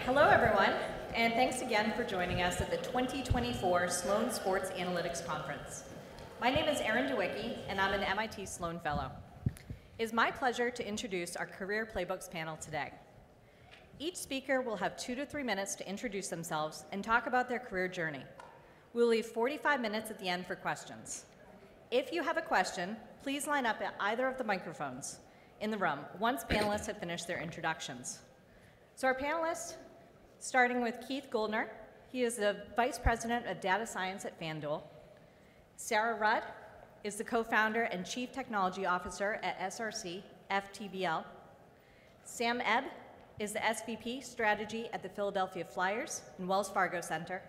Hello everyone, and thanks again for joining us at the 2024 Sloan Sports Analytics Conference. My name is Erin DeWicki, and I'm an MIT Sloan Fellow. It is my pleasure to introduce our Career Playbooks panel today. Each speaker will have 2 to 3 minutes to introduce themselves and talk about their career journey. We'll leave 45 minutes at the end for questions. If you have a question, please line up at either of the microphones in the room once panelists have finished their introductions. So our panelists, starting with Keith Goldner. He is the Vice President of Data Science at FanDuel. Sarah Rudd is the co-founder and Chief Technology Officer at SRC FTBL. Sam Ebb is the SVP Strategy at the Philadelphia Flyers and Wells Fargo Center.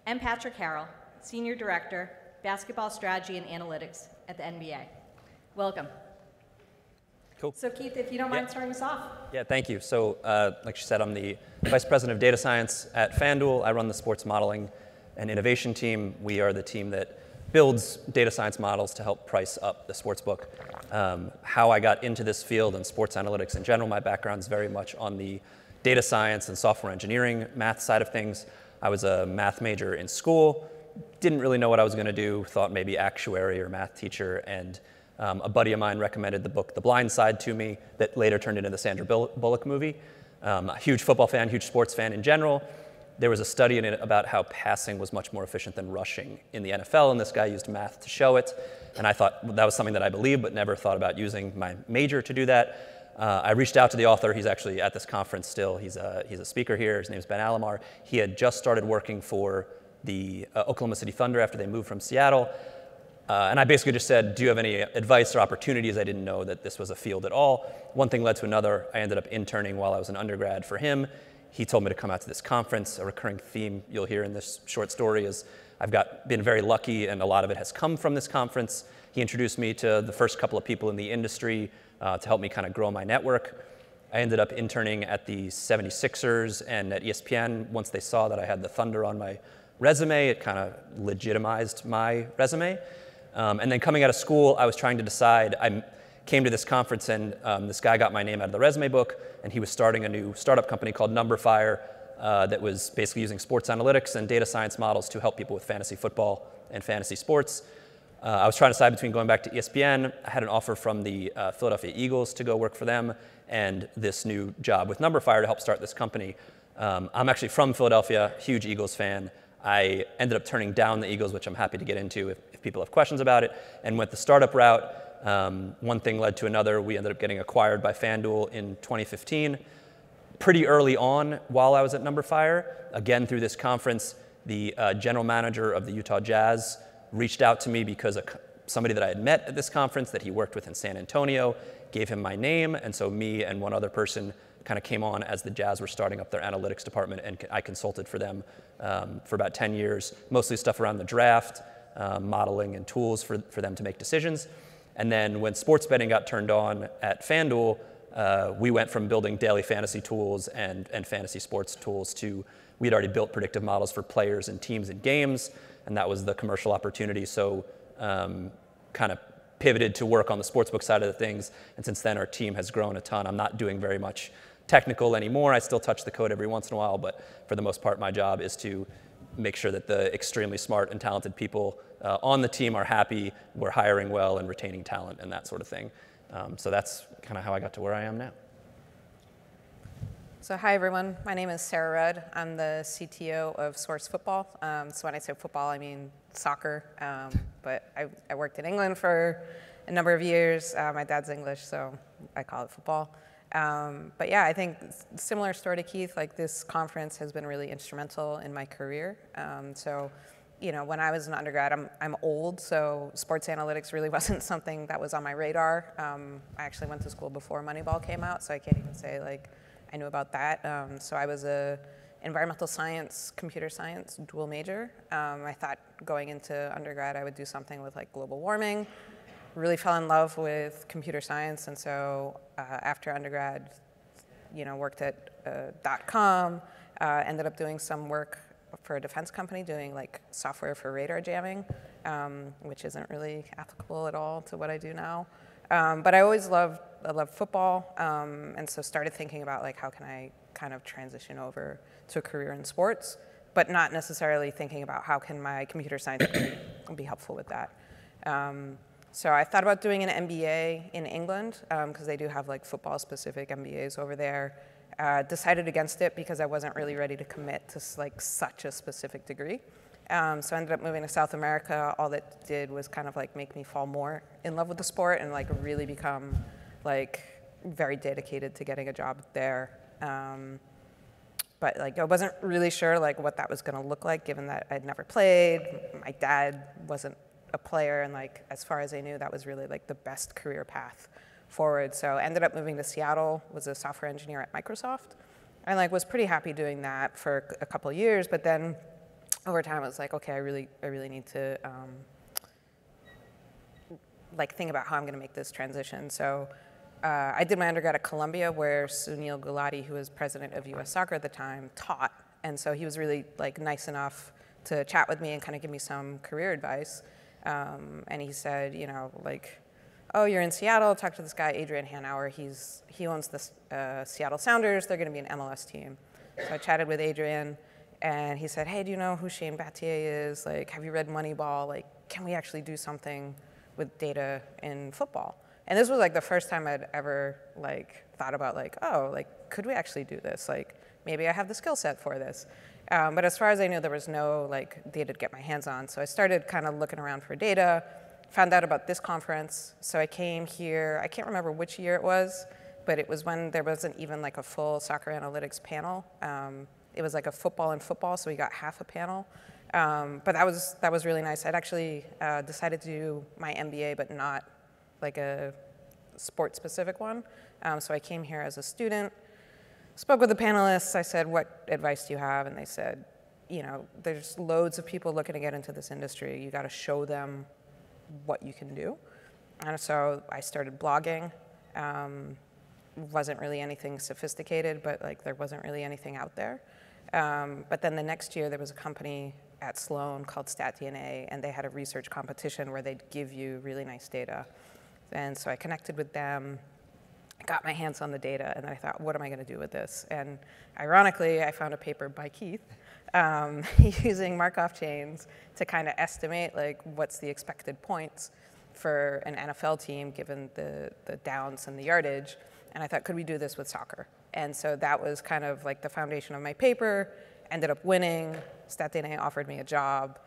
And Patrick Harrell, Senior Director, Basketball Strategy and Analytics at the NBA. Welcome. Cool. So Keith, if you don't mind starting us off. Yeah, thank you. So like she said, I'm the Vice President of Data Science at FanDuel. I run the sports modeling and innovation team. We are the team that builds data science models to help price up the sports book. How I got into this field and sports analytics in general, my background is very much on the data science and software engineering, math side of things. I was a math major in school, didn't really know what I was going to do, thought maybe actuary or math teacher, and a buddy of mine recommended the book The Blind Side to me that later turned into the Sandra Bullock movie. A huge football fan, huge sports fan in general. There was a study in it about how passing was much more efficient than rushing in the NFL, and this guy used math to show it. And I thought that was something that I believed, but never thought about using my major to do that. I reached out to the author. He's actually at this conference still. He's a speaker here. His name is Ben Alamar. He had just started working for the Oklahoma City Thunder after they moved from Seattle. And I basically just said, do you have any advice or opportunities? I didn't know that this was a field at all. One thing led to another. I ended up interning while I was an undergrad for him. He told me to come out to this conference. A recurring theme you'll hear in this short story is I've been very lucky, and a lot of it has come from this conference. He introduced me to the first couple of people in the industry to help me kind of grow my network. I ended up interning at the 76ers and at ESPN. Once they saw that I had the Thunder on my resume, it kind of legitimized my resume. And then coming out of school, I was trying to decide. I came to this conference, and this guy got my name out of the resume book, and he was starting a new startup company called Numberfire that was basically using sports analytics and data science models to help people with fantasy football and fantasy sports. I was trying to decide between going back to ESPN. I had an offer from the Philadelphia Eagles to go work for them, and this new job with Numberfire to help start this company. I'm actually from Philadelphia, huge Eagles fan. I ended up turning down the Eagles, which I'm happy to get into if people have questions about it, and went the startup route. One thing led to another. We ended up getting acquired by FanDuel in 2015. Pretty early on, while I was at Numberfire, again through this conference, the general manager of the Utah Jazz reached out to me because somebody that I had met at this conference that he worked with in San Antonio gave him my name, and so me and one other person kind of came on as the Jazz were starting up their analytics department, and I consulted for them for about 10 years, mostly stuff around the draft, modeling and tools for them to make decisions. And then when sports betting got turned on at FanDuel, we went from building daily fantasy tools and fantasy sports tools to, we'd already built predictive models for players and teams and games, and that was the commercial opportunity. So kind of pivoted to work on the sportsbook side of the things, and since then our team has grown a ton. I'm not doing very much technical anymore. I still touch the code every once in a while, but for the most part my job is to make sure that the extremely smart and talented people on the team are happy, we're hiring well and retaining talent and that sort of thing. So that's kind of how I got to where I am now. So hi everyone, my name is Sarah Rudd. I'm the CTO of Source Football. So when I say football, I mean soccer, but I worked in England for a number of years. My dad's English, so I call it football. But yeah, I think similar story to Keith, like this conference has been really instrumental in my career. So, you know, when I was an undergrad, I'm old, so sports analytics really wasn't something that was on my radar. I actually went to school before Moneyball came out, so I can't even say like I knew about that. So I was a environmental science, computer science dual major. I thought going into undergrad I would do something with like global warming. Really fell in love with computer science, and so after undergrad, you know, worked at .com, ended up doing some work for a defense company doing like software for radar jamming, which isn't really applicable at all to what I do now. But I always loved football, and so started thinking about like how can I kind of transition over to a career in sports, but not necessarily thinking about how can my computer science degree be helpful with that. So I thought about doing an MBA in England, because they do have like football-specific MBAs over there. Decided against it because I wasn't really ready to commit to like such a specific degree. So I ended up moving to South America. All that did was kind of like make me fall more in love with the sport and like really become like very dedicated to getting a job there. But like I wasn't really sure like what that was going to look like, given that I'd never played. My dad wasn't a player, and like as far as I knew, that was really like the best career path forward. So I ended up moving to Seattle, was a software engineer at Microsoft, and like was pretty happy doing that for a couple of years. But then over time, I was like, okay, I really need to like think about how I'm going to make this transition. So I did my undergrad at Columbia, where Sunil Gulati, who was president of U.S. Soccer at the time, taught, and so he was really like nice enough to chat with me and kind of give me some career advice. And he said, you know, like, oh, you're in Seattle, talk to this guy, Adrian Hanauer. He owns the Seattle Sounders. They're going to be an MLS team. So I chatted with Adrian, and he said, hey, do you know who Shane Battier is? Like, have you read Moneyball? Like, can we actually do something with data in football? And this was like the first time I'd ever like thought about like, oh, like, could we actually do this? Like, maybe I have the skill set for this. But as far as I knew, there was no like data to get my hands on. So I started kind of looking around for data, found out about this conference. So I came here, I can't remember which year it was, but it was when there wasn't even like a full soccer analytics panel. It was like a football and football, so we got half a panel. But that was really nice. I'd actually decided to do my MBA, but not like a sport-specific one. So I came here as a student, spoke with the panelists. I said, what advice do you have? And they said, you know, there's loads of people looking to get into this industry. You got to show them what you can do. And so I started blogging. Wasn't really anything sophisticated, but like there wasn't really anything out there. But then the next year there was a company at Sloan called StatDNA, and they had a research competition where they'd give you really nice data. And so I connected with them, got my hands on the data, and then I thought, what am I going to do with this? And ironically, I found a paper by Keith using Markov chains to kind of estimate like what's the expected points for an NFL team given the downs and the yardage. And I thought, could we do this with soccer? And so that was kind of like the foundation of my paper. Ended up winning. StatDNA offered me a job.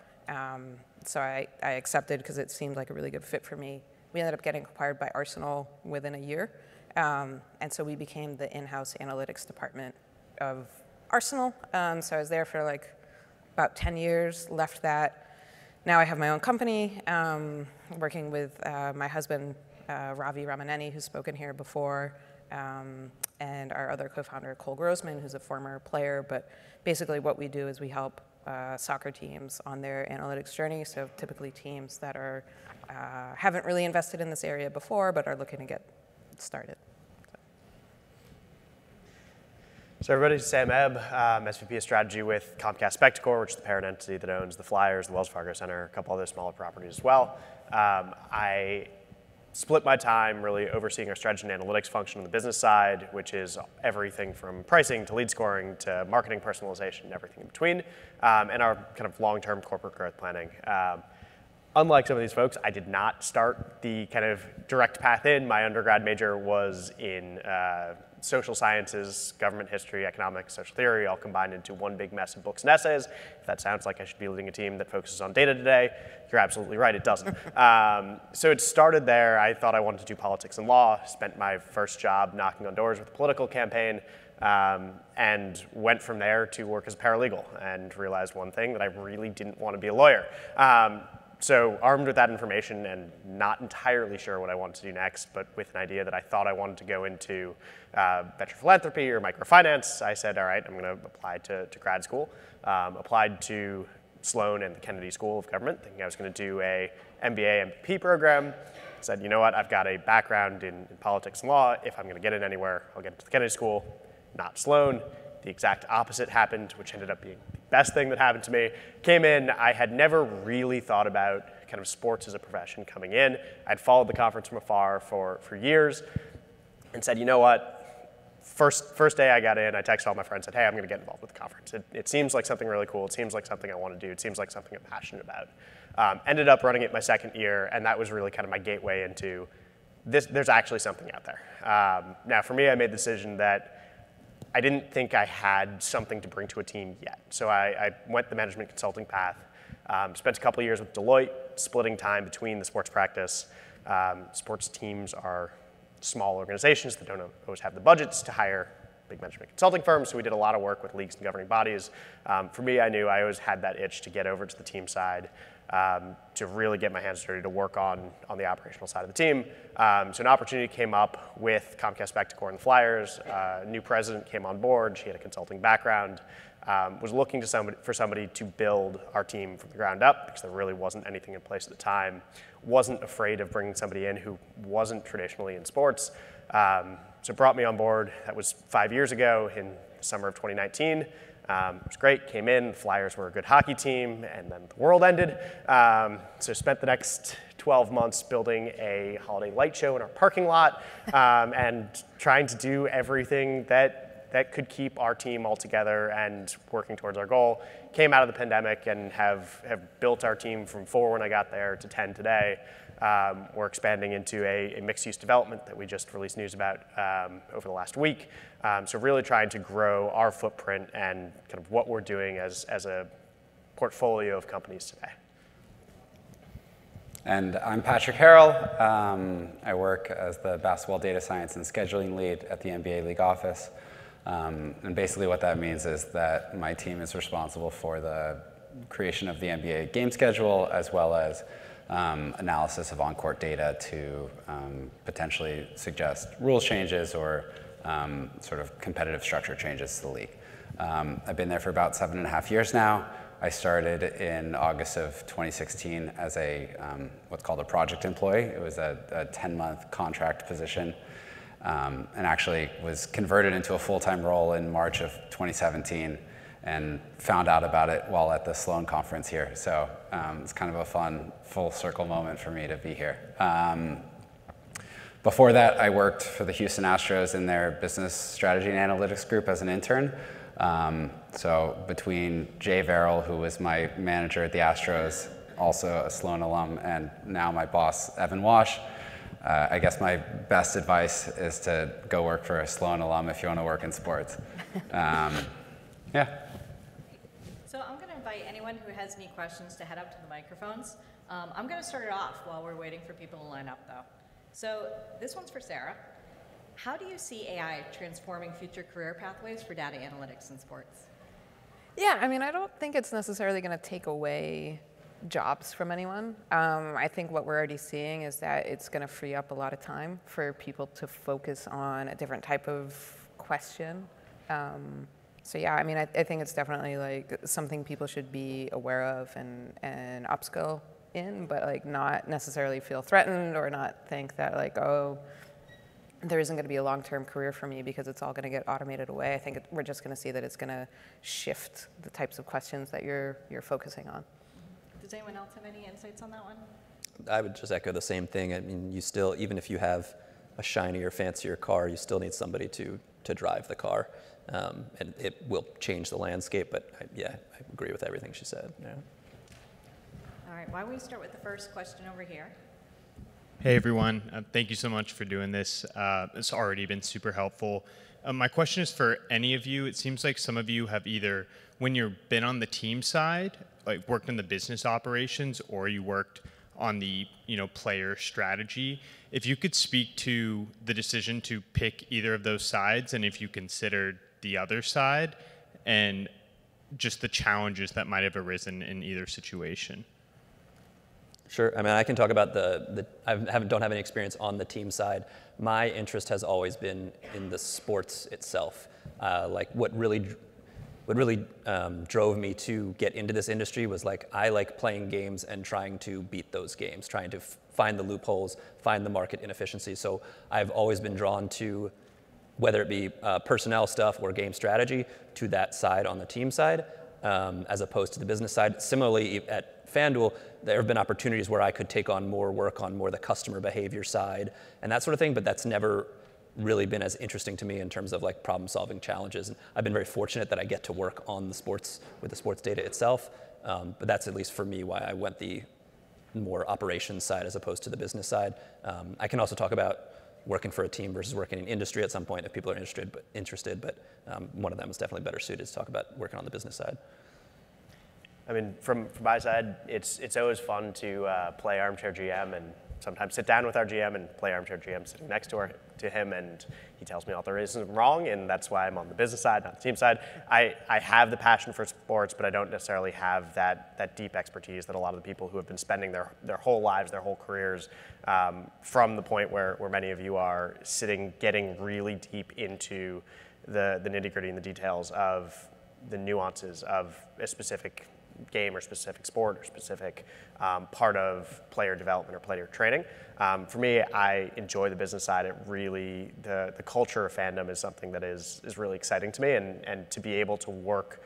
So I accepted because it seemed like a really good fit for me. We ended up getting acquired by Arsenal within a year. And so we became the in-house analytics department of Arsenal. So I was there for like about 10 years, left that. Now I have my own company, working with my husband, Ravi Ramaneni, who's spoken here before, and our other co-founder, Cole Grossman, who's a former player. But basically what we do is we help soccer teams on their analytics journey. So typically teams that are haven't really invested in this area before, but are looking to get started. So everybody, Sam Ebb, SVP of Strategy with Comcast Spectacor, which is the parent entity that owns the Flyers, the Wells Fargo Center, a couple other smaller properties as well. I split my time really overseeing our strategy and analytics function on the business side, which is everything from pricing to lead scoring to marketing personalization and everything in between, and our kind of long-term corporate growth planning. Unlike some of these folks, I did not start the kind of direct path in. My undergrad major was in social sciences, government history, economics, social theory, all combined into one big mess of books and essays. If that sounds like I should be leading a team that focuses on data today, you're absolutely right, it doesn't. So it started there. I thought I wanted to do politics and law, spent my first job knocking on doors with a political campaign, and went from there to work as a paralegal and realized one thing, that I really didn't want to be a lawyer. So armed with that information and not entirely sure what I wanted to do next, but with an idea that I thought I wanted to go into venture philanthropy or microfinance, I said, all right, I'm going to apply to grad school. Applied to Sloan and the Kennedy School of Government, thinking I was going to do a MBA MPP program. Said, you know what, I've got a background in politics and law. If I'm going to get in anywhere, I'll get into the Kennedy School, not Sloan. The exact opposite happened, which ended up being the best thing that happened to me. Came in, I had never really thought about kind of sports as a profession coming in. I'd followed the conference from afar for years and said, you know what, First day I got in, I texted all my friends, said, hey, I'm going to get involved with the conference. It seems like something really cool. It seems like something I want to do. It seems like something I'm passionate about. Ended up running it my second year, and that was really kind of my gateway into this. There's actually something out there. Now, for me, I made the decision that I didn't think I had something to bring to a team yet. So I went the management consulting path, spent a couple of years with Deloitte, splitting time between the sports practice. Sports teams are small organizations that don't always have the budgets to hire big management consulting firms, so we did a lot of work with leagues and governing bodies. For me, I knew I always had that itch to get over to the team side, to really get my hands dirty, to work on the operational side of the team. So an opportunity came up with Comcast Spectacor and the Flyers. A new president came on board. She had a consulting background. Was looking for somebody to build our team from the ground up because there really wasn't anything in place at the time. Wasn't afraid of bringing somebody in who wasn't traditionally in sports. So brought me on board. That was 5 years ago in the summer of 2019. It was great, came in, the Flyers were a good hockey team, and then the world ended. So spent the next 12 months building a holiday light show in our parking lot and trying to do everything that could keep our team all together and working towards our goal. Came out of the pandemic and have built our team from 4 when I got there to 10 today. We're expanding into a mixed-use development that we just released news about over the last week. So really trying to grow our footprint and kind of what we're doing as a portfolio of companies today. And I'm Patrick Harrell. I work as the basketball data science and scheduling lead at the NBA League office. And basically what that means is that my team is responsible for the creation of the NBA game schedule as well as analysis of on-court data to potentially suggest rules changes or sort of competitive structure changes to the league. I've been there for about 7.5 years now. I started in August of 2016 as a what's called a project employee. It was a 10-month contract position. And actually was converted into a full-time role in March of 2017 and found out about it while at the Sloan conference here. So it's kind of a fun full circle moment for me to be here. Before that, I worked for the Houston Astros in their business strategy and analytics group as an intern. So between Jay Verrill, who was my manager at the Astros, also a Sloan alum, and now my boss, Evan Wash, I guess my best advice is to go work for a Sloan alum if you want to work in sports. Yeah. So I'm going to invite anyone who has any questions to head up to the microphones. I'm going to start it off while we're waiting for people to line up, though. So this one's for Sarah. How do you see AI transforming future career pathways for data analytics in sports? Yeah, I mean, I don't think it's necessarily going to take away jobs from anyone. I think what we're already seeing is that it's going to free up a lot of time for people to focus on a different type of question. So yeah, I mean, I think it's definitely like something people should be aware of and upskill in, but like not necessarily feel threatened or not think that like, oh, there isn't going to be a long-term career for me because it's all going to get automated away. I think we're just going to see that it's going to shift the types of questions that you're focusing on. Does anyone else have any insights on that one? I would just echo the same thing. I mean, you still, even if you have a shinier, fancier car, you still need somebody to drive the car. And it will change the landscape, but I agree with everything she said. Yeah. All right, why don't we start with the first question over here? Hey everyone, thank you so much for doing this. It's already been super helpful. My question is for any of you. It seems like some of you have either, when you've been on the team side, like worked in the business operations, or you worked on the player strategy. If you could speak to the decision to pick either of those sides, and if you considered the other side, and just the challenges that might have arisen in either situation. Sure. I mean, I can talk about don't have any experience on the team side. My interest has always been in the sports itself. Like what really drove me to get into this industry was like, I like playing games and trying to beat those games, trying to find the loopholes, find the market inefficiencies. So I've always been drawn to, whether it be personnel stuff or game strategy, to that side on the team side, as opposed to the business side. Similarly, at FanDuel, there have been opportunities where I could take on more work on more the customer behavior side and that sort of thing, but that's never really been as interesting to me in terms of like problem solving challenges. And I've been very fortunate that I get to work on the sports with the sports data itself. But that's at least for me why I went the more operations side as opposed to the business side. I can also talk about working for a team versus working in industry at some point if people are interested. But one of them is definitely better suited to talk about working on the business side. I mean, from my side, it's always fun to play armchair GM and sometimes sit down with our GM and play armchair GM sitting next to him, and he tells me all the reasons I'm wrong, and that's why I'm on the business side, not the team side. I have the passion for sports, but I don't necessarily have that deep expertise that a lot of the people who have been spending their whole lives, their whole careers, from the point where many of you are sitting, getting really deep into the nitty-gritty and the details of the nuances of a specific game or specific sport or specific part of player development or player training. For me, I enjoy the business side. It really, the culture of fandom is something that is really exciting to me, and to be able to work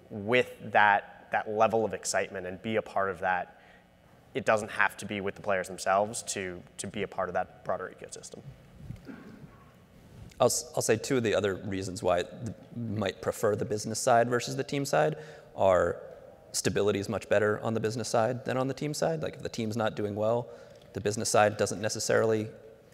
with that level of excitement and be a part of that. It doesn't have to be with the players themselves to be a part of that broader ecosystem. I'll say two of the other reasons why I might prefer the business side versus the team side are stability is much better on the business side than on the team side. Like if the team's not doing well, the business side doesn't necessarily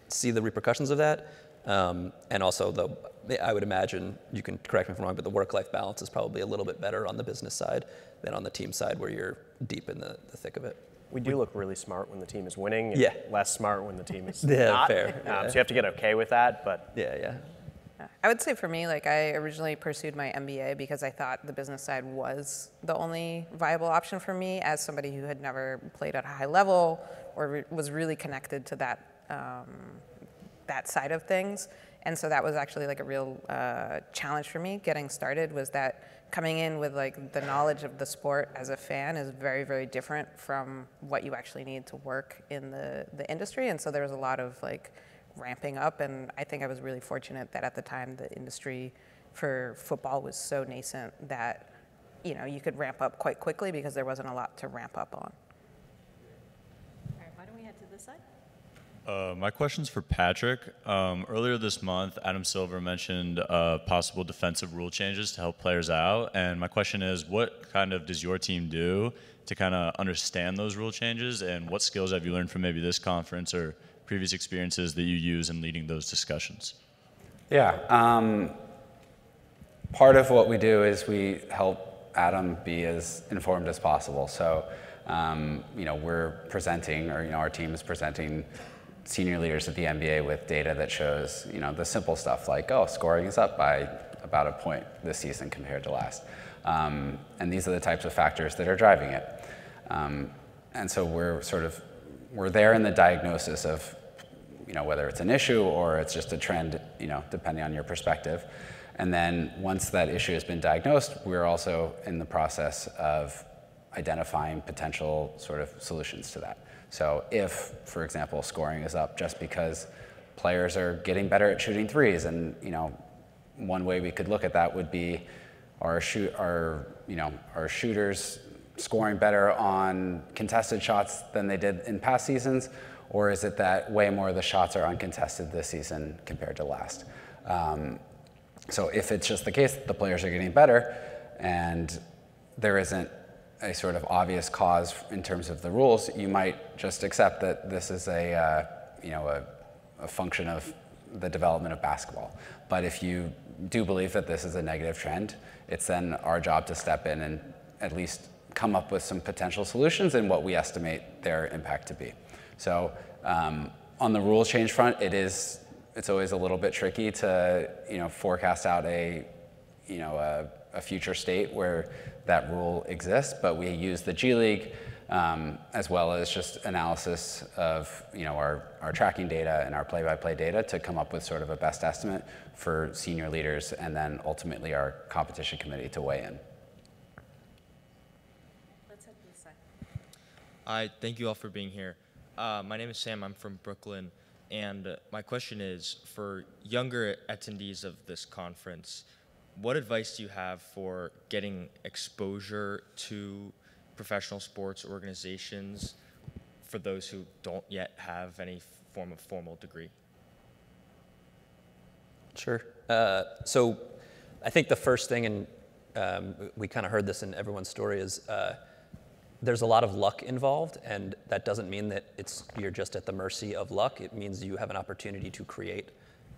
see the repercussions of that. And also, though, I would imagine, you can correct me if I'm wrong, but the work-life balance is probably a little bit better on the business side than on the team side where you're deep in the thick of it. We do look really smart when the team is winning, and yeah, less smart when the team is yeah, not. Fair. Yeah. So you have to get okay with that, but yeah. I would say for me, like I originally pursued my MBA because I thought the business side was the only viable option for me as somebody who had never played at a high level or was really connected to that side of things. And so that was actually like a real challenge for me getting started, was that coming in with like the knowledge of the sport as a fan is very, very different from what you actually need to work in the industry. And so there was a lot of like ramping up, and I think I was really fortunate that at the time the industry for football was so nascent that, you know, you could ramp up quite quickly because there wasn't a lot to ramp up on. All right, why don't we head to this side? My question's for Patrick. Earlier this month, Adam Silver mentioned possible defensive rule changes to help players out, and my question is, what kind of does your team do to kind of understand those rule changes, and what skills have you learned from maybe this conference or previous experiences that you use in leading those discussions? Yeah, part of what we do is we help Adam be as informed as possible. So, you know, we're presenting, or, you know, our team is presenting senior leaders at the NBA with data that shows, you know, the simple stuff like, oh, scoring is up by about a point this season compared to last. And these are the types of factors that are driving it. And so we're there in the diagnosis of, you know, whether it's an issue or it's just a trend, you know, depending on your perspective. And then once that issue has been diagnosed, we're also in the process of identifying potential sort of solutions to that. So if, for example, scoring is up just because players are getting better at shooting threes, and, you know, one way we could look at that would be, are shooters scoring better on contested shots than they did in past seasons? Or is it that way more of the shots are uncontested this season compared to last? So if it's just the case that the players are getting better and there isn't a sort of obvious cause in terms of the rules, you might just accept that this is a function of the development of basketball. But if you do believe that this is a negative trend, it's then our job to step in and at least come up with some potential solutions and what we estimate their impact to be. So on the rule change front, it's always a little bit tricky to, you know, forecast out a future state where that rule exists, but we use the G League as well as just analysis of, you know, our tracking data and our play-by-play data to come up with sort of a best estimate for senior leaders, and then ultimately our competition committee to weigh in. Let's head to this side. Hi, thank you all for being here. My name is Sam, I'm from Brooklyn, and my question is, for younger attendees of this conference, what advice do you have for getting exposure to professional sports organizations for those who don't yet have any form of formal degree? Sure. So I think the first thing, and we kind of heard this in everyone's story, is there's a lot of luck involved, and that doesn't mean that you're just at the mercy of luck. It means you have an opportunity to create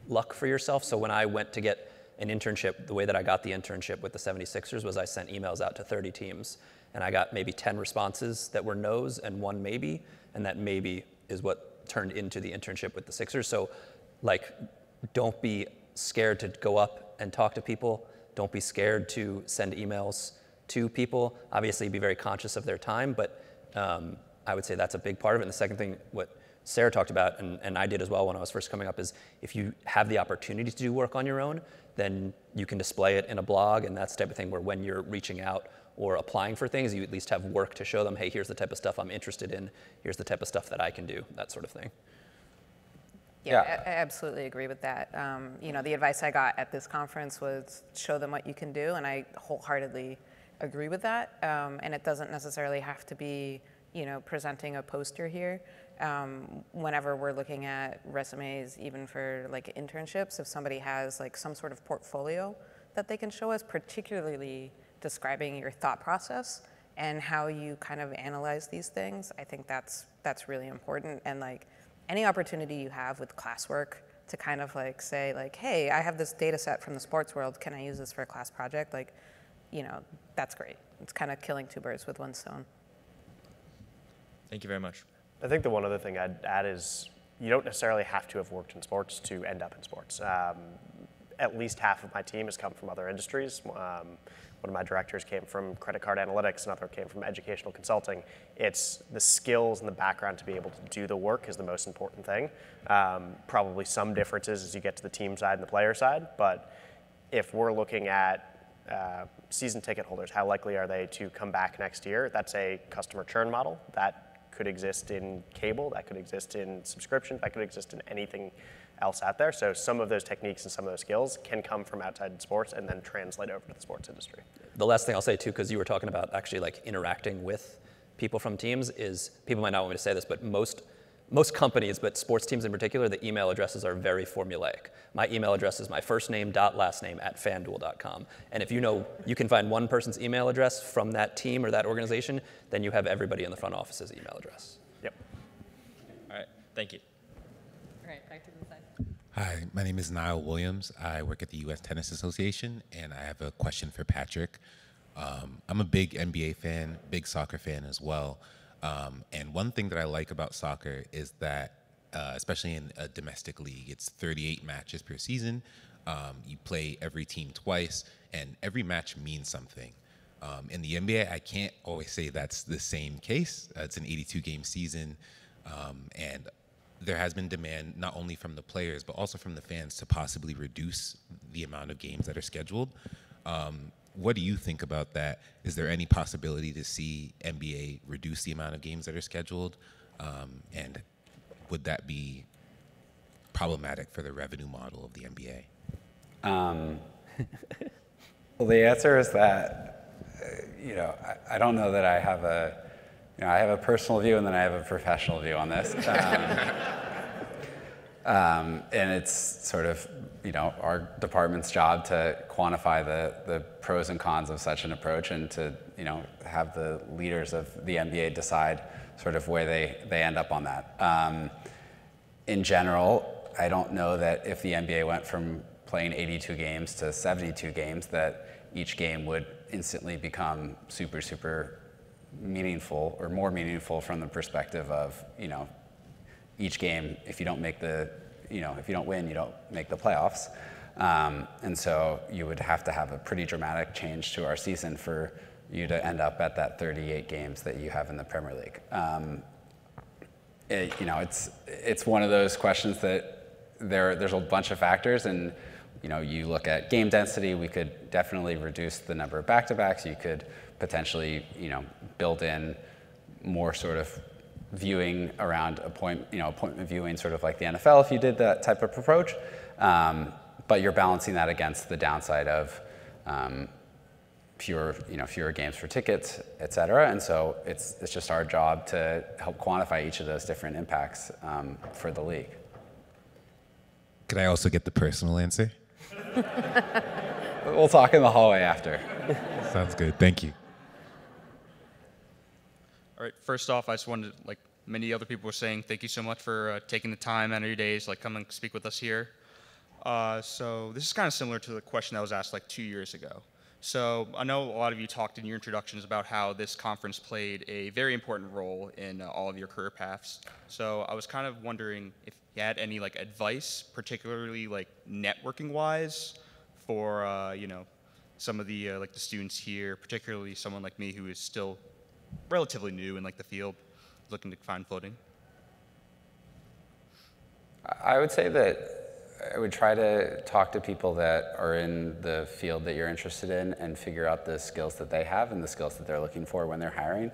luck for yourself. So when I went to get an internship, the way that I got the internship with the 76ers was I sent emails out to 30 teams, and I got maybe 10 responses that were no's and 1 maybe, and that maybe is what turned into the internship with the Sixers. So like, don't be scared to go up and talk to people. Don't be scared to send emails to people. Obviously, be very conscious of their time, but I would say that's a big part of it. And the second thing, what Sarah talked about, and I did as well when I was first coming up, is if you have the opportunity to do work on your own, then you can display it in a blog, and that's the type of thing where when you're reaching out or applying for things, you at least have work to show them, hey, here's the type of stuff I'm interested in, here's the type of stuff that I can do, that sort of thing. Yeah, I absolutely agree with that. You know, the advice I got at this conference was show them what you can do, and I wholeheartedly agree with that. And it doesn't necessarily have to be, you know, presenting a poster here. Whenever we're looking at resumes, even for like internships, if somebody has like some sort of portfolio that they can show us, particularly describing your thought process and how you kind of analyze these things, I think that's really important. And like any opportunity you have with classwork to kind of like say like, hey, I have this data set from the sports world, can I use this for a class project? Like, you know, that's great. It's kind of killing 2 birds with 1 stone. Thank you very much. I think the one other thing I'd add is you don't necessarily have to have worked in sports to end up in sports. At least half of my team has come from other industries. One of my directors came from credit card analytics, another came from educational consulting. It's the skills and the background to be able to do the work is the most important thing. Probably some differences as you get to the team side and the player side, but if we're looking at season ticket holders, how likely are they to come back next year? That's a customer churn model. That could exist in cable, that could exist in subscription, that could exist in anything else out there. So some of those techniques and some of those skills can come from outside sports and then translate over to the sports industry. The last thing I'll say too, because you were talking about actually like interacting with people from teams, is people might not want me to say this, but most companies, but sports teams in particular, the email addresses are very formulaic. My email address is my first name dot last name at fanduel.com. And if you know you can find one person's email address from that team or that organization, then you have everybody in the front office's email address. Yep. All right, thank you. All right, back to the side. Hi, my name is Niall Williams. I work at the U.S. Tennis Association, and I have a question for Patrick. I'm a big NBA fan, big soccer fan as well. And one thing that I like about soccer is that, especially in a domestic league, it's 38 matches per season. You play every team twice, and every match means something. In the NBA, I can't always say that's the same case. It's an 82-game season, and there has been demand not only from the players, but also from the fans to possibly reduce the amount of games that are scheduled. What do you think about that? Is there any possibility to see NBA reduce the amount of games that are scheduled? And would that be problematic for the revenue model of the NBA? Well, the answer is that, I don't know that I have I have a personal view and then I have a professional view on this. And it's sort of, our department's job to quantify the pros and cons of such an approach and to, have the leaders of the NBA decide sort of where they end up on that. In general, I don't know that if the NBA went from playing 82 games to 72 games, that each game would instantly become super, super meaningful or more meaningful from the perspective of, each game, if you don't make if you don't win, you don't make the playoffs. And so you would have to have a pretty dramatic change to our season for you to end up at that 38 games that you have in the Premier League. It's one of those questions that there's a bunch of factors, and you look at game density, we could definitely reduce the number of back-to-backs. You could potentially, build in more sort of viewing around appointment viewing, sort of like the NFL, if you did that type of approach. But you're balancing that against the downside of fewer games for tickets, et cetera. And so it's just our job to help quantify each of those different impacts for the league. Could I also get the personal answer? We'll talk in the hallway after. Sounds good. Thank you. All right, first off, I just wanted to, like many other people were saying, thank you so much for taking the time out of your days, like come and speak with us here. So this is kind of similar to the question that was asked like 2 years ago. So I know a lot of you talked in your introductions about how this conference played a very important role in all of your career paths. So I was kind of wondering if you had any like advice, particularly like networking wise, for you know, some of the like the students here, particularly someone like me who is still relatively new in like the field, looking to find footing. I would say that I would try to talk to people that are in the field that you're interested in and figure out the skills that they have and the skills that they're looking for when they're hiring.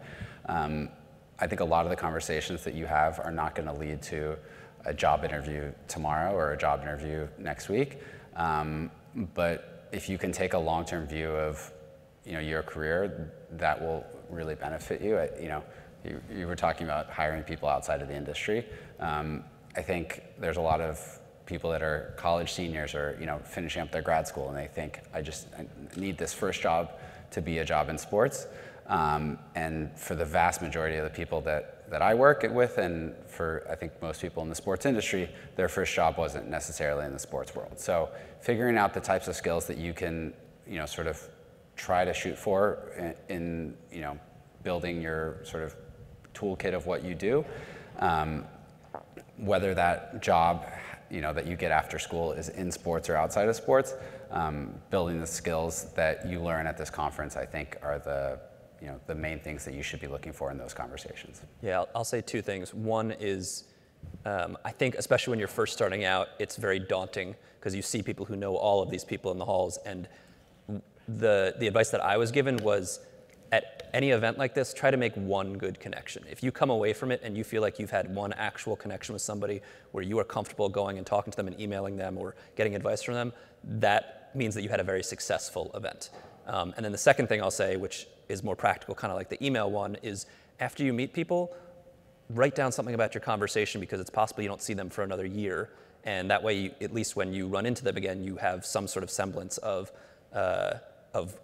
I think a lot of the conversations that you have are not going to lead to a job interview tomorrow or a job interview next week. But if you can take a long-term view of, you know, your career, that will really benefit you. You know, you were talking about hiring people outside of the industry. I think there's a lot of people that are college seniors or, you know, finishing up their grad school and they think, I need this first job to be a job in sports. And for the vast majority of the people that I work with, and for I think most people in the sports industry, their first job wasn't necessarily in the sports world. So figuring out the types of skills that you can, you know, sort of try to shoot for in you know, building your sort of toolkit of what you do, whether that job, you know, that you get after school is in sports or outside of sports, building the skills that you learn at this conference, I think, are the, you know, the main things that you should be looking for in those conversations. Yeah, I'll say two things. One is, I think especially when you're first starting out, it's very daunting because you see people who know all of these people in the halls, and the advice that I was given was, at any event like this, try to make one good connection. If you come away from it and you feel like you've had one actual connection with somebody where you are comfortable going and talking to them and emailing them or getting advice from them, that means that you had a very successful event. And then the second thing I'll say, which is more practical, kind of like the email one, is after you meet people, write down something about your conversation because it's possible you don't see them for another year. And that way, at least when you run into them again, you have some sort of semblance of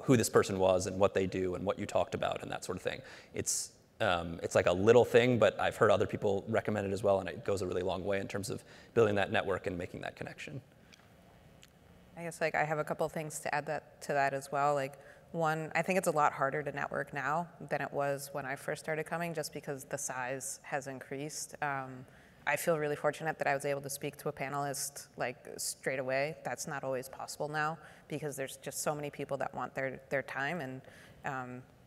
who this person was and what they do and what you talked about and that sort of thing. It's like a little thing, but I've heard other people recommend it as well, and it goes a really long way in terms of building that network and making that connection. I guess like I have a couple of things to add to that as well. Like one, I think it's a lot harder to network now than it was when I first started coming, just because the size has increased. I feel really fortunate that I was able to speak to a panelist like straight away. That's not always possible now because there's just so many people that want their time, and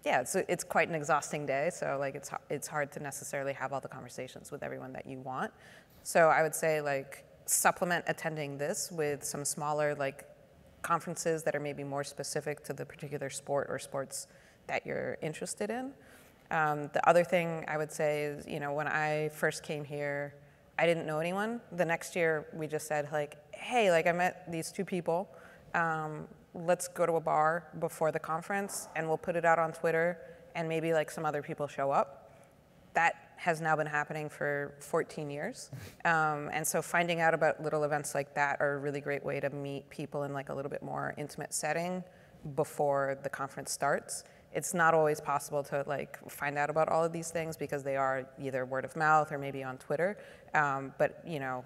yeah, it's quite an exhausting day. So like it's hard to necessarily have all the conversations with everyone that you want. So I would say like supplement attending this with some smaller like conferences that are maybe more specific to the particular sport or sports that you're interested in. The other thing I would say is, you know, when I first came here, I didn't know anyone. The next year, we just said like, hey, like I met these two people. Let's go to a bar before the conference and we'll put it out on Twitter and maybe like some other people show up. That has now been happening for 14 years. And so finding out about little events like that are a really great way to meet people in like a little bit more intimate setting before the conference starts. It's not always possible to like find out about all of these things because they are either word of mouth or maybe on Twitter. But you know,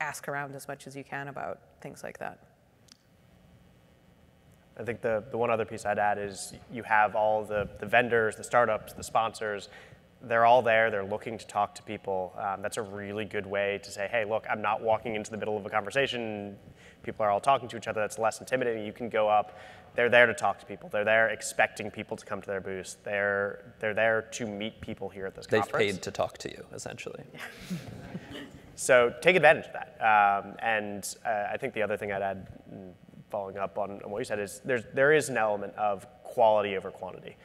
ask around as much as you can about things like that. I think the one other piece I'd add is you have all the vendors, the startups, the sponsors. They're all there. They're looking to talk to people. That's a really good way to say, hey, look, I'm not walking into the middle of a conversation. People are all talking to each other. That's less intimidating. You can go up. They're there to talk to people. They're there expecting people to come to their booth. They're there to meet people here at this conference. They've paid to talk to you, essentially. So take advantage of that. And I think the other thing I'd add, following up on what you said, is there is an element of quality over quantity.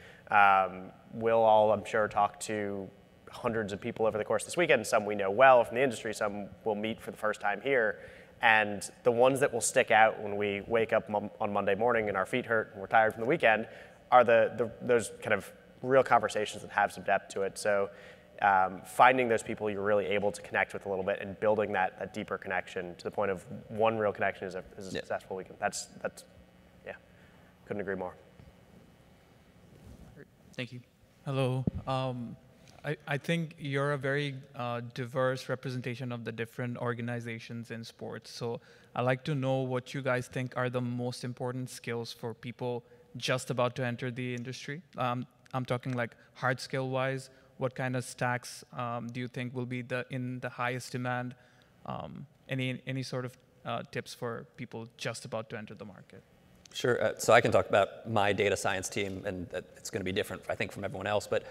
We'll all, I'm sure, talk to hundreds of people over the course of this weekend. Some we know well from the industry. Some we'll meet for the first time here. And the ones that will stick out when we wake up on Monday morning and our feet hurt and we're tired from the weekend are those kind of real conversations that have some depth to it. So finding those people you're really able to connect with a little bit and building that deeper connection to the point of one real connection is a successful weekend. That's yeah, couldn't agree more. Thank you. Hello. I think you're a very diverse representation of the different organizations in sports. So I'd like to know what you guys think are the most important skills for people just about to enter the industry. I'm talking like hard skill wise. What kind of stacks do you think will be in the highest demand? Any sort of tips for people just about to enter the market? Sure. So I can talk about my data science team, and it's going to be different, I think, from everyone else. But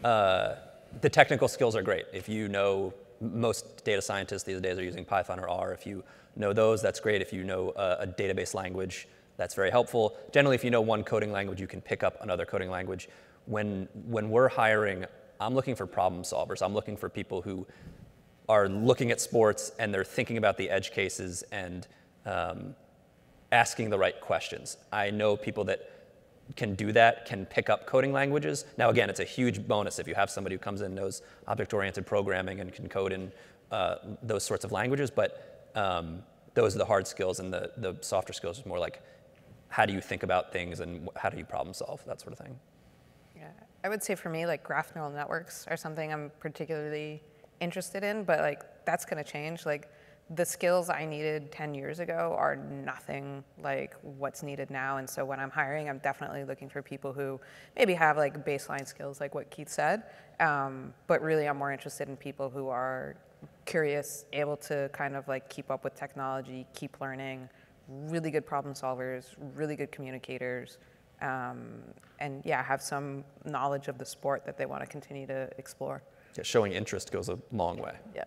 the technical skills are great. If you know, most data scientists these days are using Python or R. If you know those, that's great. If you know a database language, that's very helpful. Generally, if you know one coding language, you can pick up another coding language. When we're hiring, I'm looking for problem solvers. I'm looking for people who are looking at sports and they're thinking about the edge cases and asking the right questions. I know people that can do that, can pick up coding languages. Now, again, it's a huge bonus if you have somebody who comes in and knows object-oriented programming and can code in those sorts of languages, but those are the hard skills, and the softer skills is more like, how do you think about things and how do you problem solve, that sort of thing. Yeah, I would say for me, like graph neural networks are something I'm particularly interested in, but like that's gonna change. Like the skills I needed 10 years ago are nothing like what's needed now. And so when I'm hiring, I'm definitely looking for people who maybe have like baseline skills like what Keith said, but really I'm more interested in people who are curious, able to kind of like keep up with technology, keep learning, really good problem solvers, really good communicators, and yeah, have some knowledge of the sport that they want to continue to explore. Yeah, showing interest goes a long way. Yeah.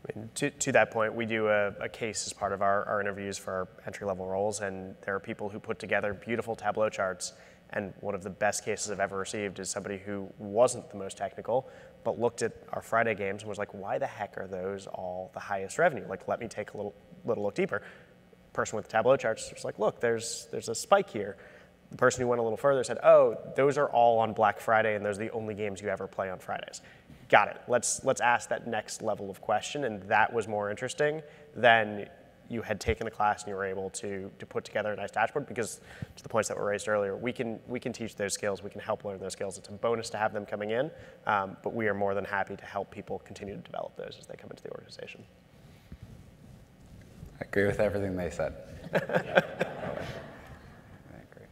I mean, to that point, we do a case as part of our interviews for our entry-level roles, and there are people who put together beautiful Tableau charts, and one of the best cases I've ever received is somebody who wasn't the most technical, but looked at our Friday games and was like, why the heck are those all the highest revenue? Like, let me take a little look deeper. Person with the Tableau charts was like, look, there's a spike here. The person who went a little further said, oh, those are all on Black Friday, and those are the only games you ever play on Fridays. Got it. Let's ask that next level of question, and that was more interesting than you had taken a class and you were able to put together a nice dashboard, because to the points that were raised earlier, we can teach those skills, we can help learn those skills. It's a bonus to have them coming in, but we are more than happy to help people continue to develop those as they come into the organization. I agree with everything they said. I agree.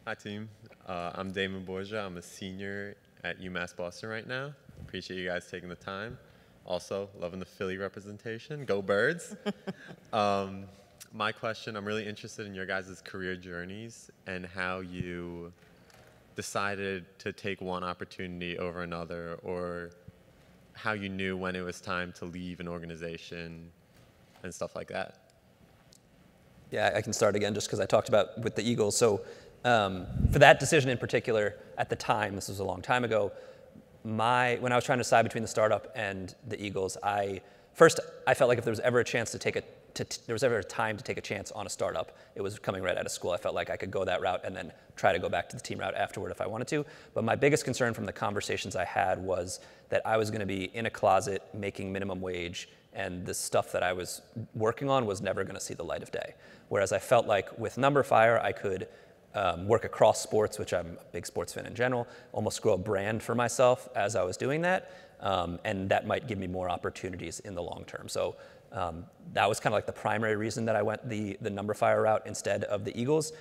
Hi, team. I'm Damon Borgia. I'm a senior at UMass Boston right now. Appreciate you guys taking the time. Also, loving the Philly representation. Go Birds. My question, I'm really interested in your guys' career journeys and how you decided to take one opportunity over another, or how you knew when it was time to leave an organization and stuff like that. Yeah, I can start again just because I talked about with the Eagles. So for that decision in particular, at the time, this was a long time ago, when I was trying to decide between the startup and the Eagles, I felt like if there was ever a chance there was ever a time to take a chance on a startup, it was coming right out of school. I felt like I could go that route and then try to go back to the team route afterward if I wanted to. But my biggest concern from the conversations I had was that I was going to be in a closet making minimum wage, and the stuff that I was working on was never going to see the light of day. Whereas I felt like with Numberphire, I could work across sports, which I'm a big sports fan in general, almost grow a brand for myself as I was doing that, and that might give me more opportunities in the long term. So that was kind of like the primary reason that I went the Numberphire route instead of the Eagles.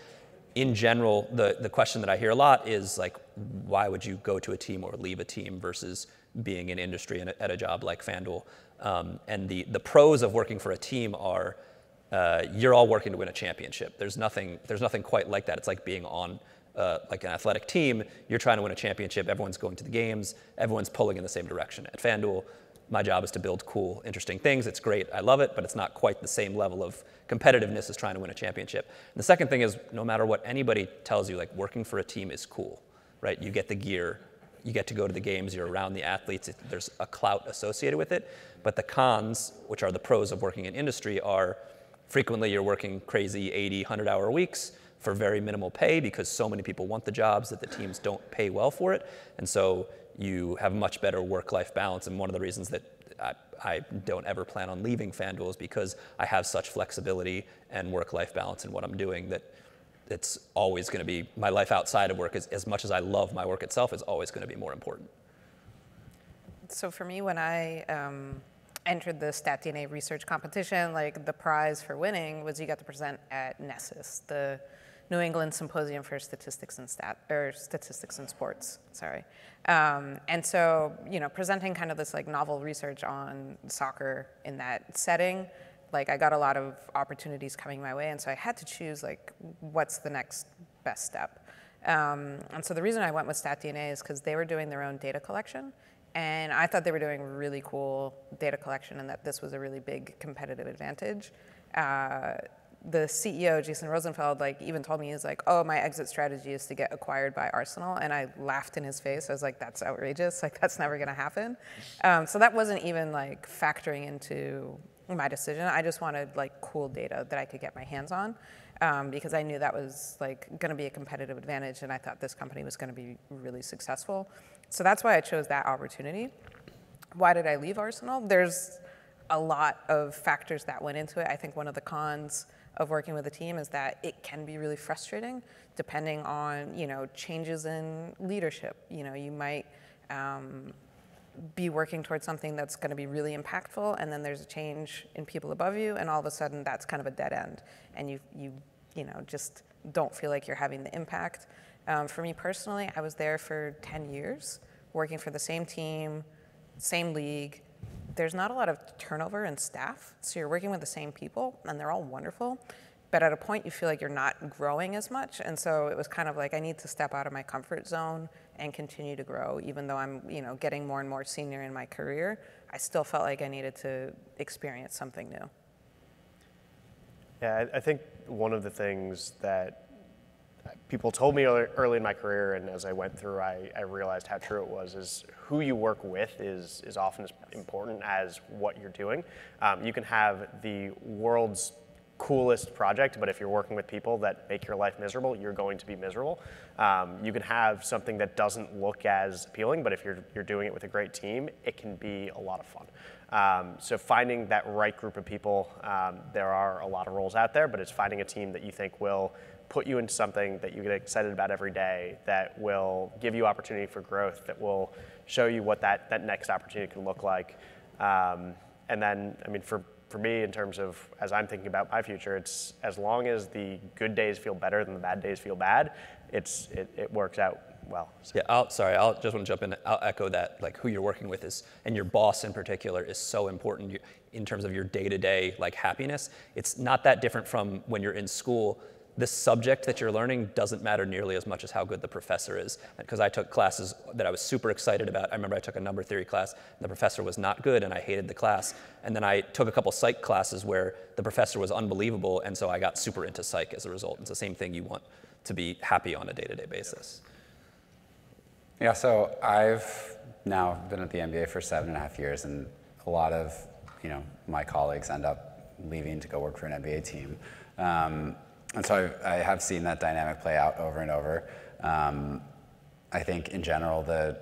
In general, the question that I hear a lot is like, why would you go to a team or leave a team versus being in industry and at a job like FanDuel? And the pros of working for a team are you're all working to win a championship. There's nothing quite like that. It's like being on like an athletic team. You're trying to win a championship. Everyone's going to the games. Everyone's pulling in the same direction. At FanDuel, my job is to build cool, interesting things. It's great. I love it, but it's not quite the same level of competitiveness as trying to win a championship. And the second thing is, no matter what anybody tells you, like working for a team is cool, right? You get the gear. You get to go to the games, you're around the athletes, there's a clout associated with it. But the cons, which are the pros of working in industry, are frequently you're working crazy 80, 100-hour weeks. for very minimal pay because so many people want the jobs that the teams don't pay well for it. And so you have a much better work-life balance. And one of the reasons that I don't ever plan on leaving FanDuel is because I have such flexibility and work-life balance in what I'm doing that it's always going to be, my life outside of work, as much as I love my work itself, is always going to be more important. So for me, when I entered the StatDNA research competition, like the prize for winning was you got to present at NESSIS, the New England Symposium for Statistics and Statistics in Sports. Sorry, and so presenting kind of this like novel research on soccer in that setting, like I got a lot of opportunities coming my way, and so I had to choose like what's the next best step. And so the reason I went with StatDNA is because they were doing their own data collection. And I thought they were doing really cool data collection and that this was a really big competitive advantage. The CEO, Jason Rosenfeld, like even told me, he's like, oh, my exit strategy is to get acquired by Arsenal. And I laughed in his face. I was like, that's outrageous. Like, that's never going to happen. So that wasn't even like factoring into my decision. I just wanted like cool data that I could get my hands on because I knew that was like going to be a competitive advantage. And I thought this company was going to be really successful. So that's why I chose that opportunity. Why did I leave Arsenal? There's a lot of factors that went into it. I think one of the cons of working with a team is that it can be really frustrating depending on, changes in leadership. You might be working towards something that's going to be really impactful, and then there's a change in people above you, and all of a sudden that's kind of a dead end, and you just don't feel like you're having the impact. For me personally, I was there for 10 years, working for the same team, same league. There's not a lot of turnover in staff, so you're working with the same people, and they're all wonderful. But at a point, you feel like you're not growing as much, and so it was kind of like I need to step out of my comfort zone and continue to grow. Even though I'm, getting more and more senior in my career, I still felt like I needed to experience something new. Yeah, I think one of the things that people told me early in my career, and as I went through, I realized how true it was, is who you work with is often as important as what you're doing. You can have the world's coolest project, but if you're working with people that make your life miserable, you're going to be miserable. You can have something that doesn't look as appealing, but if you're doing it with a great team, it can be a lot of fun. So finding that right group of people, there are a lot of roles out there, but it's finding a team that you think will put you into something that you get excited about every day, that will give you opportunity for growth, that will show you what that next opportunity can look like. And then, for me, in terms of, as I'm thinking about my future, it's as long as the good days feel better than the bad days feel bad, it works out well. So. Yeah, I just want to jump in. I'll echo that, like who you're working with is, and your boss in particular is so important in terms of your day-to-day like happiness. It's not that different from when you're in school. The subject that you're learning doesn't matter nearly as much as how good the professor is. Because I took classes that I was super excited about. I remember I took a number theory class, and the professor was not good, and I hated the class. And then I took a couple psych classes where the professor was unbelievable, and so I got super into psych as a result. It's the same thing you want to be happy on a day-to-day basis. Yeah, so I've now been at the NBA for 7.5 years, and a lot of my colleagues end up leaving to go work for an NBA team. And so I have seen that dynamic play out over and over. I think in general, the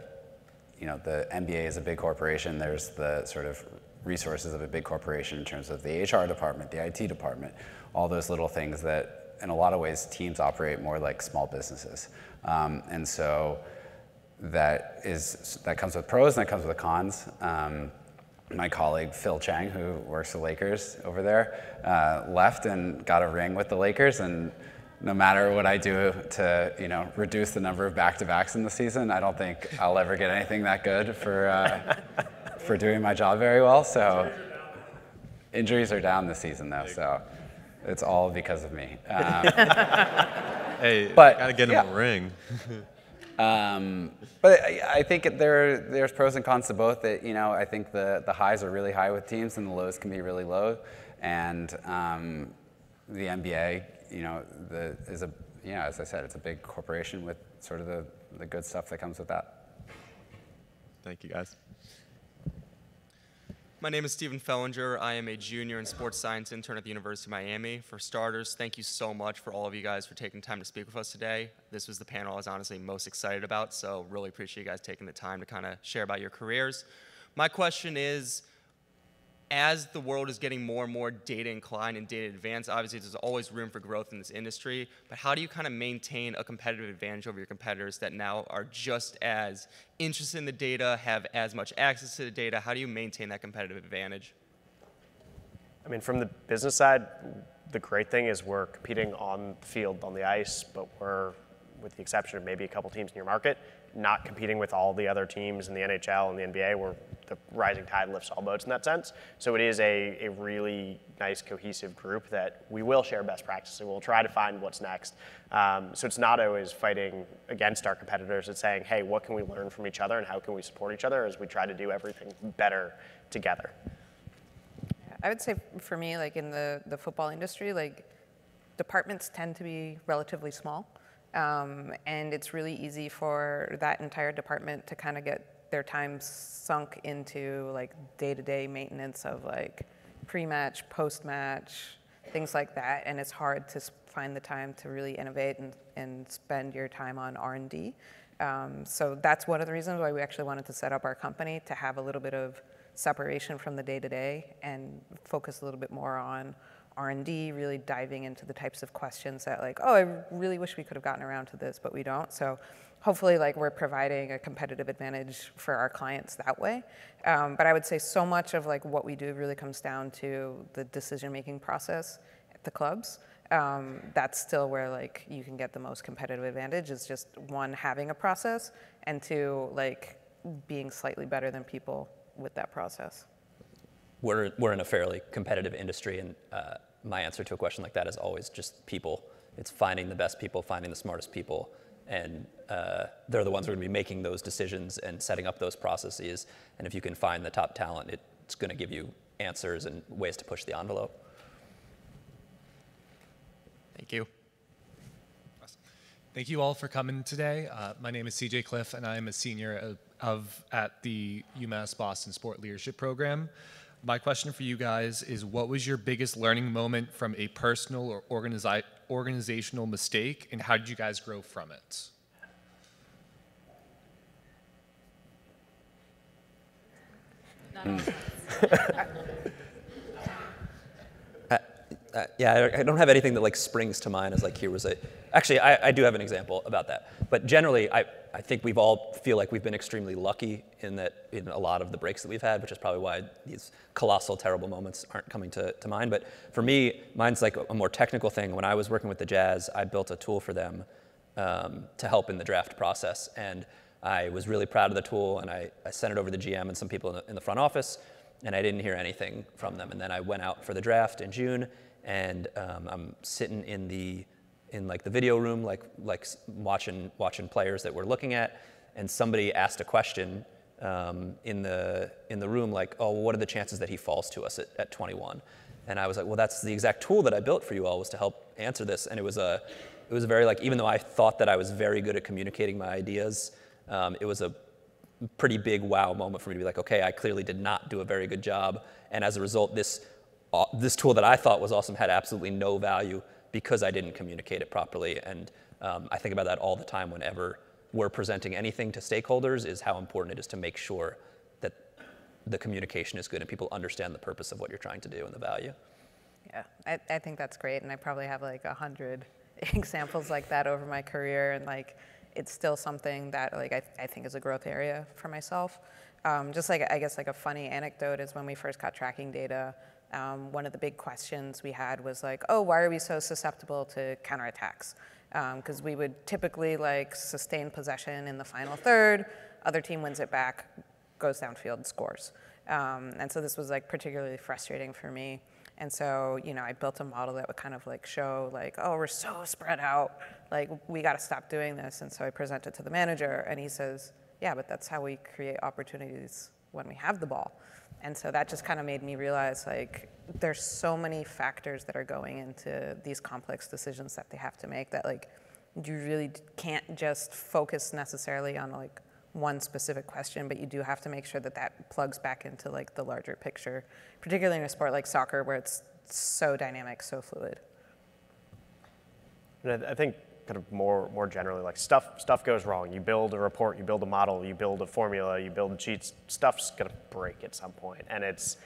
NBA is a big corporation. There's the sort of resources of a big corporation in terms of the HR department, the IT department, all those little things that, in a lot of ways, teams operate more like small businesses. And so that comes with pros and that comes with cons. My colleague Phil Chang, who works for Lakers over there, left and got a ring with the Lakers. And no matter what I do to reduce the number of back-to-backs in the season, I don't think I'll ever get anything that good for doing my job very well. So injuries are down this season, though. So it's all because of me. Hey, but gotta get him a ring. But I think there's pros and cons to both. That I think the highs are really high with teams, and the lows can be really low. And the NBA, as I said, it's a big corporation with sort of the good stuff that comes with that. Thank you, guys. My name is Stephen Fellinger. I am a junior and sports science intern at the University of Miami. For starters, thank you so much for all of you guys for taking time to speak with us today. This was the panel I was honestly most excited about, so really appreciate you guys taking the time to kind of share about your careers. My question is, as the world is getting more and more data inclined and data advanced, obviously there's always room for growth in this industry, but how do you kind of maintain a competitive advantage over your competitors that now are just as interested in the data, have as much access to the data? How do you maintain that competitive advantage? I mean, from the business side, the great thing is we're competing on the field, on the ice, but we're, with the exception of maybe a couple teams in your market, not competing with all the other teams in the NHL and the NBA. We're the rising tide lifts all boats in that sense. So it is a really nice, cohesive group that we will share best practices. We'll try to find what's next. So it's not always fighting against our competitors. It's saying, hey, what can we learn from each other and how can we support each other as we try to do everything better together? I would say for me, like in the football industry, like departments tend to be relatively small. And it's really easy for that entire department to kind of get their time sunk into like day-to-day maintenance of like pre-match, post-match, things like that. And it's hard to find the time to really innovate and spend your time on R&D. So that's one of the reasons why we actually wanted to set up our company, to have a little bit of separation from the day-to-day and focus a little bit more on R&D, really diving into the types of questions that like, oh, I really wish we could have gotten around to this, but we don't. So hopefully like we're providing a competitive advantage for our clients that way. But I would say so much of like what we do really comes down to the decision-making process at the clubs. That's still where like you can get the most competitive advantage, is just one, having a process, and two, like being slightly better than people with that process. We're in a fairly competitive industry, and my answer to a question like that is always just people. It's finding the best people, finding the smartest people, and they're the ones who are going to be making those decisions and setting up those processes. And if you can find the top talent, it's going to give you answers and ways to push the envelope. Thank you. Thank you all for coming today. My name is CJ Cliff, and I am a senior at the UMass Boston Sport Leadership Program. My question for you guys is, what was your biggest learning moment from a personal or organizational mistake, and how did you guys grow from it? Yeah, I don't have anything that like springs to mind as like here was a. Actually, I do have an example about that. But generally, I think we've all feel like we've been extremely lucky in a lot of the breaks that we've had, which is probably why these colossal, terrible moments aren't coming to mind. But for me, mine's like a more technical thing. When I was working with the Jazz, I built a tool for them to help in the draft process. And I was really proud of the tool, and I sent it over to the GM and some people in the front office, and I didn't hear anything from them. And then I went out for the draft in June, and I'm sitting in like the video room, like watching players that we're looking at, and somebody asked a question in the room, like, oh, well, what are the chances that he falls to us at 21? And I was like, well, that's the exact tool that I built for you all, was to help answer this. And it was a very, like, even though I thought that I was very good at communicating my ideas, it was a pretty big wow moment for me to be like, okay, I clearly did not do a very good job, and as a result, this tool that I thought was awesome had absolutely no value because I didn't communicate it properly. And I think about that all the time whenever we're presenting anything to stakeholders, is how important it is to make sure that the communication is good and people understand the purpose of what you're trying to do and the value. Yeah, I think that's great, and I probably have like 100 examples like that over my career, and like it's still something that like I think is a growth area for myself. Just like, I guess like a funny anecdote is when we first got tracking data, one of the big questions we had was like, oh, why are we so susceptible to counterattacks? Because we would typically like sustain possession in the final third, other team wins it back, goes downfield, scores. And so this was like particularly frustrating for me. And so, you know, I built a model that would kind of like show like, oh, we're so spread out, like we got to stop doing this. And so I present it to the manager, and he says, yeah, but that's how we create opportunities when we have the ball. And so that just kind of made me realize like there's so many factors that are going into these complex decisions that they have to make, that like you really can't just focus necessarily on like one specific question, but you do have to make sure that that plugs back into like the larger picture, particularly in a sport like soccer where it's so dynamic, so fluid. And I think kind of more generally, like stuff goes wrong. You build a report, you build a model, you build a formula, you build cheats. Stuff's gonna break at some point, and it's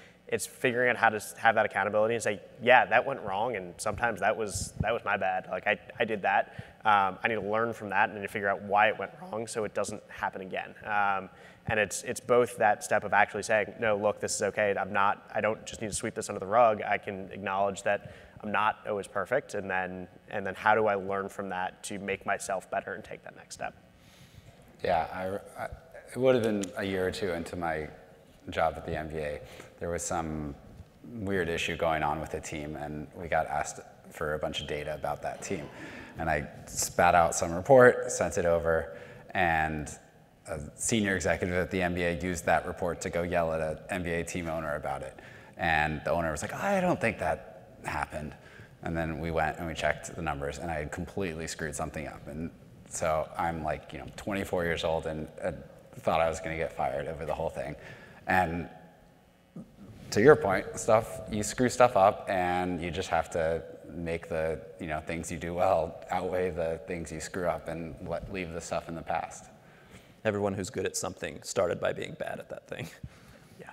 figuring out how to have that accountability and say, yeah, that went wrong, and sometimes that was my bad. Like I did that. I need to learn from that and then to figure out why it went wrong so it doesn't happen again. And it's both that step of actually saying, no, look, this is okay. I don't just need to sweep this under the rug. I can acknowledge that I'm not always perfect, and then how do I learn from that to make myself better and take that next step? Yeah, it would have been a year or two into my job at the NBA. There was some weird issue going on with the team, and we got asked for a bunch of data about that team. And I spat out some report, sent it over, and a senior executive at the NBA used that report to go yell at an NBA team owner about it. And the owner was like, I don't think that happened. And then we went and we checked the numbers, and I had completely screwed something up. And so I'm like, 24 years old and thought I was going to get fired over the whole thing. And to your point, you screw stuff up, and you just have to make the things you do well outweigh the things you screw up and leave the stuff in the past. Everyone who's good at something started by being bad at that thing. Yeah.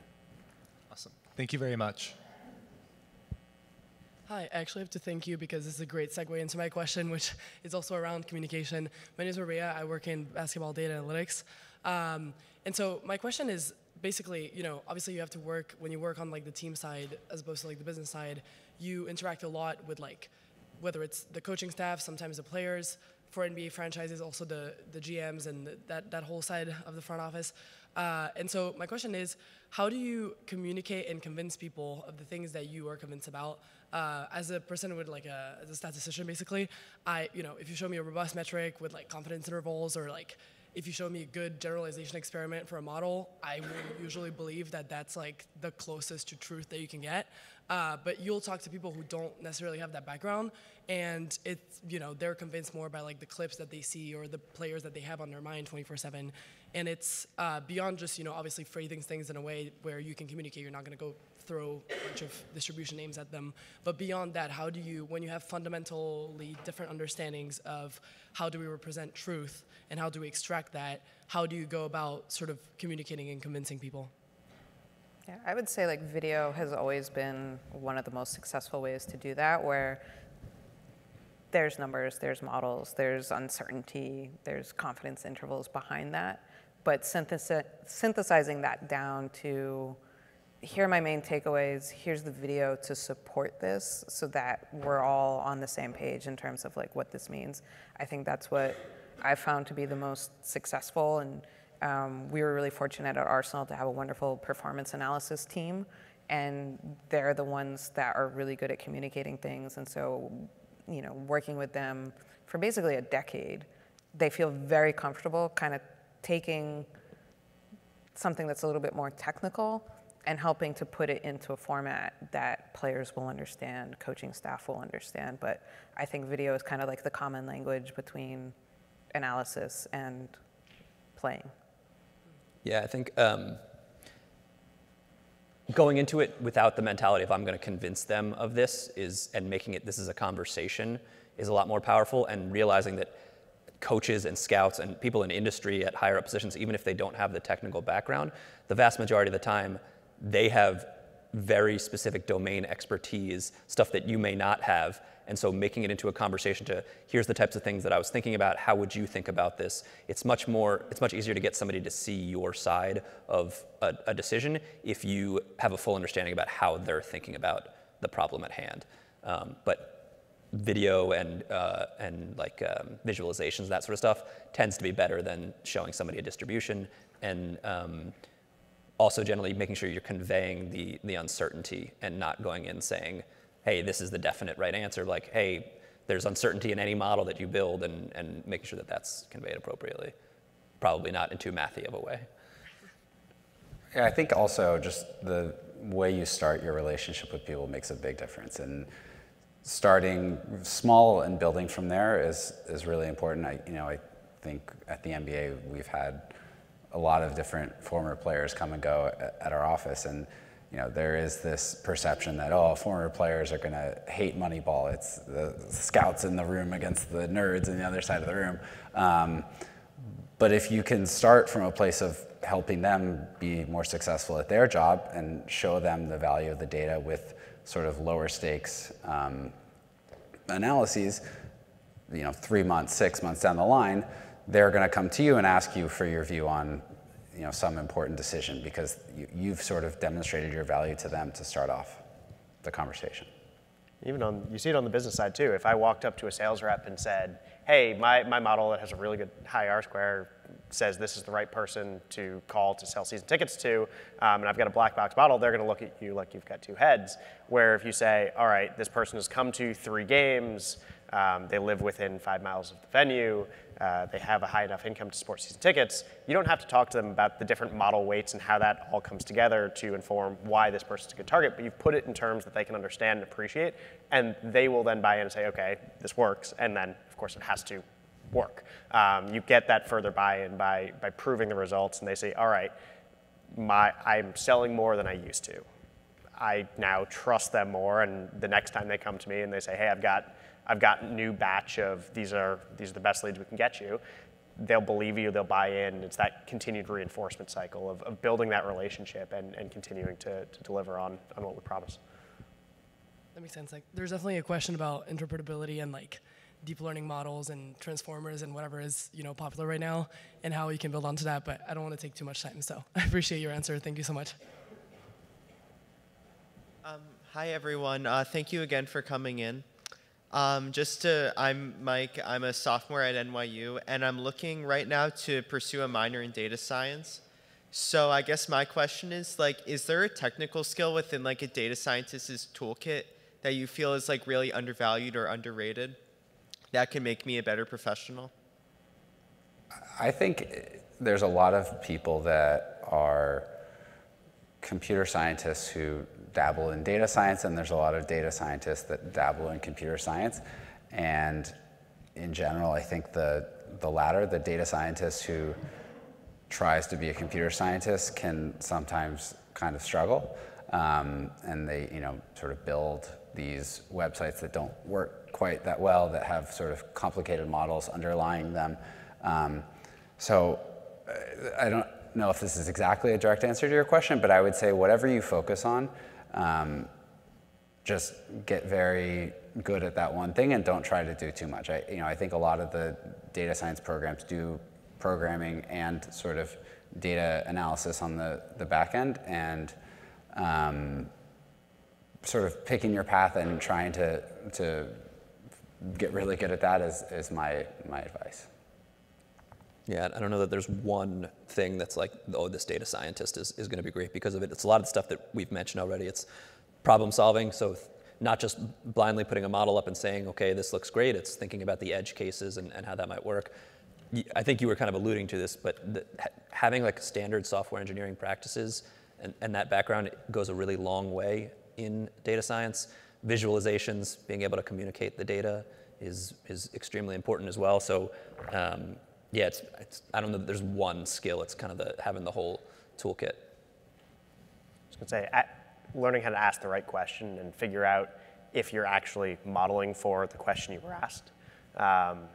Awesome. Thank you very much. Hi, I actually have to thank you because this is a great segue into my question, which is also around communication. My name is Maria. I work in basketball data analytics. And so my question is basically, obviously you have to work, when you work on like the team side as opposed to like the business side, you interact a lot with like, whether it's the coaching staff, sometimes the players, for NBA franchises, also the GMs and that whole side of the front office. And so my question is, how do you communicate and convince people of the things that you are convinced about? As a person with as a statistician, basically, if you show me a robust metric with like confidence intervals, or like if you show me a good generalization experiment for a model, I will usually believe that that's like the closest to truth that you can get. But you'll talk to people who don't necessarily have that background, and it's, they're convinced more by like the clips that they see or the players that they have on their mind 24/7. And it's beyond just, obviously phrasing things in a way where you can communicate. You're not going to go throw a bunch of distribution names at them. But beyond that, how do you, when you have fundamentally different understandings of how do we represent truth and how do we extract that, how do you go about sort of communicating and convincing people? Yeah, I would say like video has always been one of the most successful ways to do that, where there's numbers, there's models, there's uncertainty, there's confidence intervals behind that. But synthesizing that down to, here are my main takeaways, here's the video to support this, so that we're all on the same page in terms of like what this means. I think that's what I found to be the most successful, and we were really fortunate at Arsenal to have a wonderful performance analysis team, and they're the ones that are really good at communicating things. And so, working with them for basically a decade, they feel very comfortable kind of taking something that's a little bit more technical and helping to put it into a format that players will understand, coaching staff will understand. But I think video is kind of like the common language between analysis and playing. Yeah, I think going into it without the mentality of I'm going to convince them of this and making this is a conversation is a lot more powerful, and realizing that coaches and scouts and people in industry at higher up positions, even if they don't have the technical background, the vast majority of the time, they have very specific domain expertise, stuff that you may not have. And so making it into a conversation to, here's the types of things that I was thinking about, how would you think about this? It's much easier to get somebody to see your side of a decision if you have a full understanding about how they're thinking about the problem at hand. But video and visualizations, that sort of stuff, tends to be better than showing somebody a distribution, and also generally making sure you're conveying the uncertainty and not going in saying, hey, this is the definite right answer. Like, hey, there's uncertainty in any model that you build, and making sure that that's conveyed appropriately. Probably not in too mathy of a way. Yeah, I think also just the way you start your relationship with people makes a big difference. And starting small and building from there is really important. I think at the NBA we've had a lot of different former players come and go at our office, and there is this perception that, oh, former players are going to hate Moneyball. It's the scouts in the room against the nerds on the other side of the room. But if you can start from a place of helping them be more successful at their job and show them the value of the data with sort of lower stakes analyses, 3 months, 6 months down the line, they're going to come to you and ask you for your view on some important decision, because you've sort of demonstrated your value to them to start off the conversation. Even you see it on the business side too. If I walked up to a sales rep and said, hey, my model that has a really good high R-square says this is the right person to call to sell season tickets to, and I've got a black box model, they're going to look at you like you've got two heads. Where if you say, all right, this person has come to 3 games, they live within 5 miles of the venue, they have a high enough income to support season tickets, you don't have to talk to them about the different model weights and how that all comes together to inform why this person's a good target, but you've put it in terms that they can understand and appreciate, and they will then buy in and say, okay, this works, and then, of course, it has to work. You get that further buy-in by proving the results, and they say, all right, I'm selling more than I used to. I now trust them more, and the next time they come to me and they say, hey, I've got a new batch of these are the best leads we can get you, they'll believe you, they'll buy in. It's that continued reinforcement cycle of building that relationship and continuing to deliver on what we promise. That makes sense. Like, there's definitely a question about interpretability and deep learning models and transformers and whatever is popular right now, and how you can build onto that, but I don't want to take too much time, so I appreciate your answer. Thank you so much. Hi everyone, thank you again for coming in. I'm Mike, I'm a sophomore at NYU, and I'm looking right now to pursue a minor in data science. So I guess my question is, is there a technical skill within a data scientist's toolkit that you feel is really undervalued or underrated that can make me a better professional? I think there's a lot of people that are computer scientists who dabble in data science, and there's a lot of data scientists that dabble in computer science. And in general, I think the latter, the data scientist who tries to be a computer scientist, can sometimes kind of struggle. And they sort of build these websites that don't work quite that well, that have sort of complicated models underlying them. So I don't know if this is exactly a direct answer to your question, but I would say whatever you focus on, just get very good at that one thing and don't try to do too much. I think a lot of the data science programs do programming and sort of data analysis on the back end, and sort of picking your path and trying to get really good at that is my advice. Yeah, I don't know that there's one thing that's oh, this data scientist is going to be great because of it. It's a lot of stuff that we've mentioned already. It's problem solving, so not just blindly putting a model up and saying, okay, this looks great. It's thinking about the edge cases and how that might work. I think you were kind of alluding to this, but having standard software engineering practices and that background goes a really long way in data science. Visualizations, being able to communicate the data is extremely important as well. So yeah, I don't know that there's one skill. It's kind of having the whole toolkit. I was going to say, learning how to ask the right question and figure out if you're actually modeling for the question you were asked.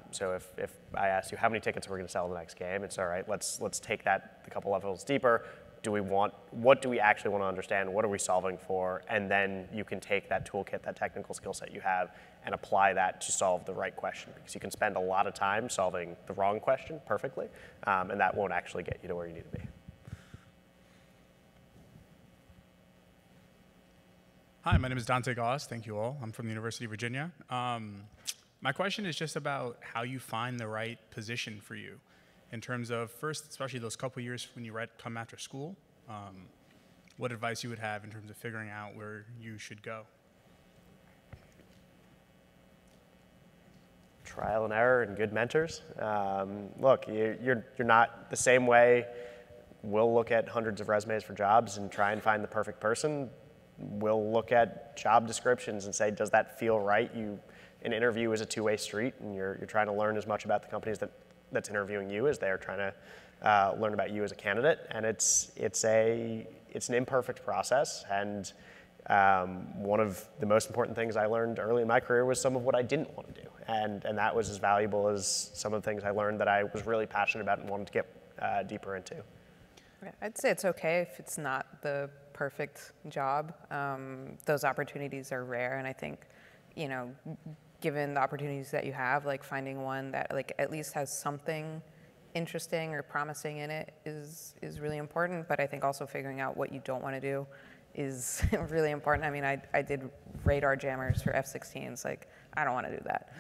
So if I asked you how many tickets we're going to sell in the next game, it's all right, let's take that a couple levels deeper. What do we actually want to understand? What are we solving for? And then you can take that toolkit, that technical skill set you have, and apply that to solve the right question. Because you can spend a lot of time solving the wrong question perfectly, and that won't actually get you to where you need to be. Hi, my name is Dante Goss. Thank you all. I'm from the University of Virginia. My question is just about how you find the right position for you in terms of, first, especially those couple years when you come after school, what advice you would have in terms of figuring out where you should go. Trial and error and good mentors. Look, you're not the same way. We'll look at hundreds of resumes for jobs and try and find the perfect person. We'll look at job descriptions and say, does that feel right? An interview is a two-way street, and you're trying to learn as much about the companies that that's interviewing you as they're trying to learn about you as a candidate. And it's an imperfect process. And one of the most important things I learned early in my career was some of what I didn't want to do. And that was as valuable as some of the things I learned that I was really passionate about and wanted to get deeper into. I'd say it's okay if it's not the perfect job. Those opportunities are rare, and I think, you know, given the opportunities that you have, like finding one that like at least has something interesting or promising in it is really important. But I think also figuring out what you don't want to do is really important. I mean, I did radar jammers for F-16s. Like, I don't want to do that.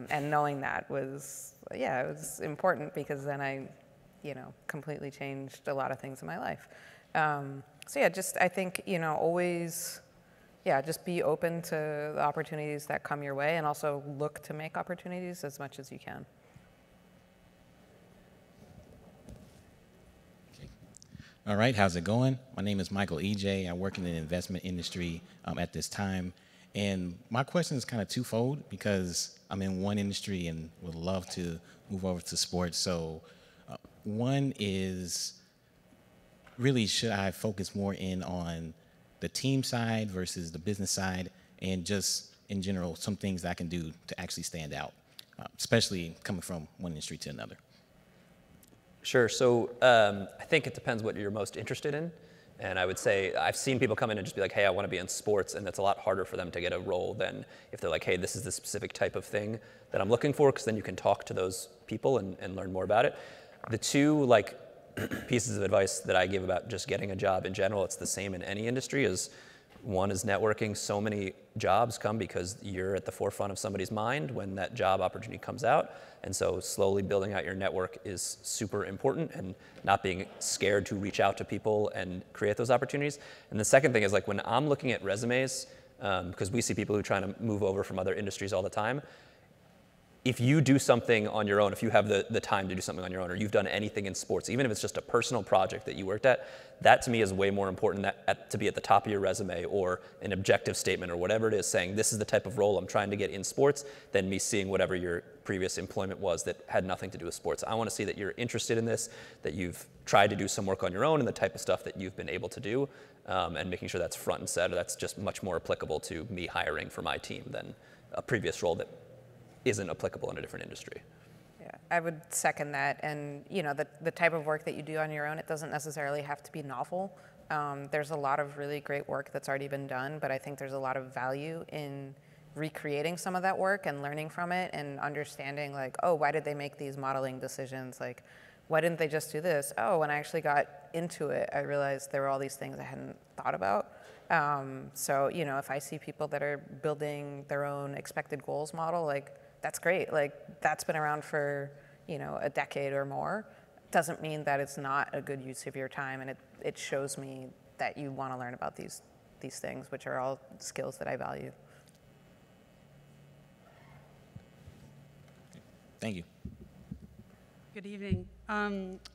And knowing that was, yeah, it was important because then I, you know, completely changed a lot of things in my life. So yeah, just I think, you know, always, yeah, just be open to the opportunities that come your way and also look to make opportunities as much as you can. All right, how's it going? My name is Michael EJ. I work in the investment industry at this time. And my question is kind of twofold because I'm in one industry and would love to move over to sports. So one is, really, should I focus more in on the team side versus the business side, and just in general, some things that I can do to actually stand out, especially coming from one industry to another? Sure. So I think it depends what you're most interested in. And I would say I've seen people come in and just be like, hey, I want to be in sports. And that's a lot harder for them to get a role than if they're like, hey, this is the specific type of thing that I'm looking for, because then you can talk to those people and learn more about it. The two like pieces of advice that I give about just getting a job in general, it's the same in any industry, is one is networking. So many jobs come because you're at the forefront of somebody's mind when that job opportunity comes out. And so slowly building out your network is super important, and not being scared to reach out to people and create those opportunities. And the second thing is, like, when I'm looking at resumes, because we see people who are trying to move over from other industries all the time, if you do something on your own, if you have the time to do something on your own, or you've done anything in sports, even if it's just a personal project that you worked at, that to me is way more important to be at the top of your resume, or an objective statement or whatever it is, saying this is the type of role I'm trying to get in sports, than me seeing whatever your previous employment was that had nothing to do with sports. I want to see that you're interested in this, that you've tried to do some work on your own, and the type of stuff that you've been able to do, and making sure that's front and center. That's just much more applicable to me hiring for my team than a previous role that isn't applicable in a different industry. Yeah, I would second that. And you know, the type of work that you do on your own, it doesn't necessarily have to be novel. There's a lot of really great work that's already been done, but I think there's a lot of value in recreating some of that work and learning from it and understanding, like, oh, why did they make these modeling decisions? Like, why didn't they just do this? Oh, when I actually got into it, I realized there were all these things I hadn't thought about. So, you know, if I see people that are building their own expected goals model, like, that's great. Like, that's been around for, you know, a decade or more. Doesn't mean that it's not a good use of your time, and it shows me that you want to learn about these things, which are all skills that I value. Thank you. Good evening.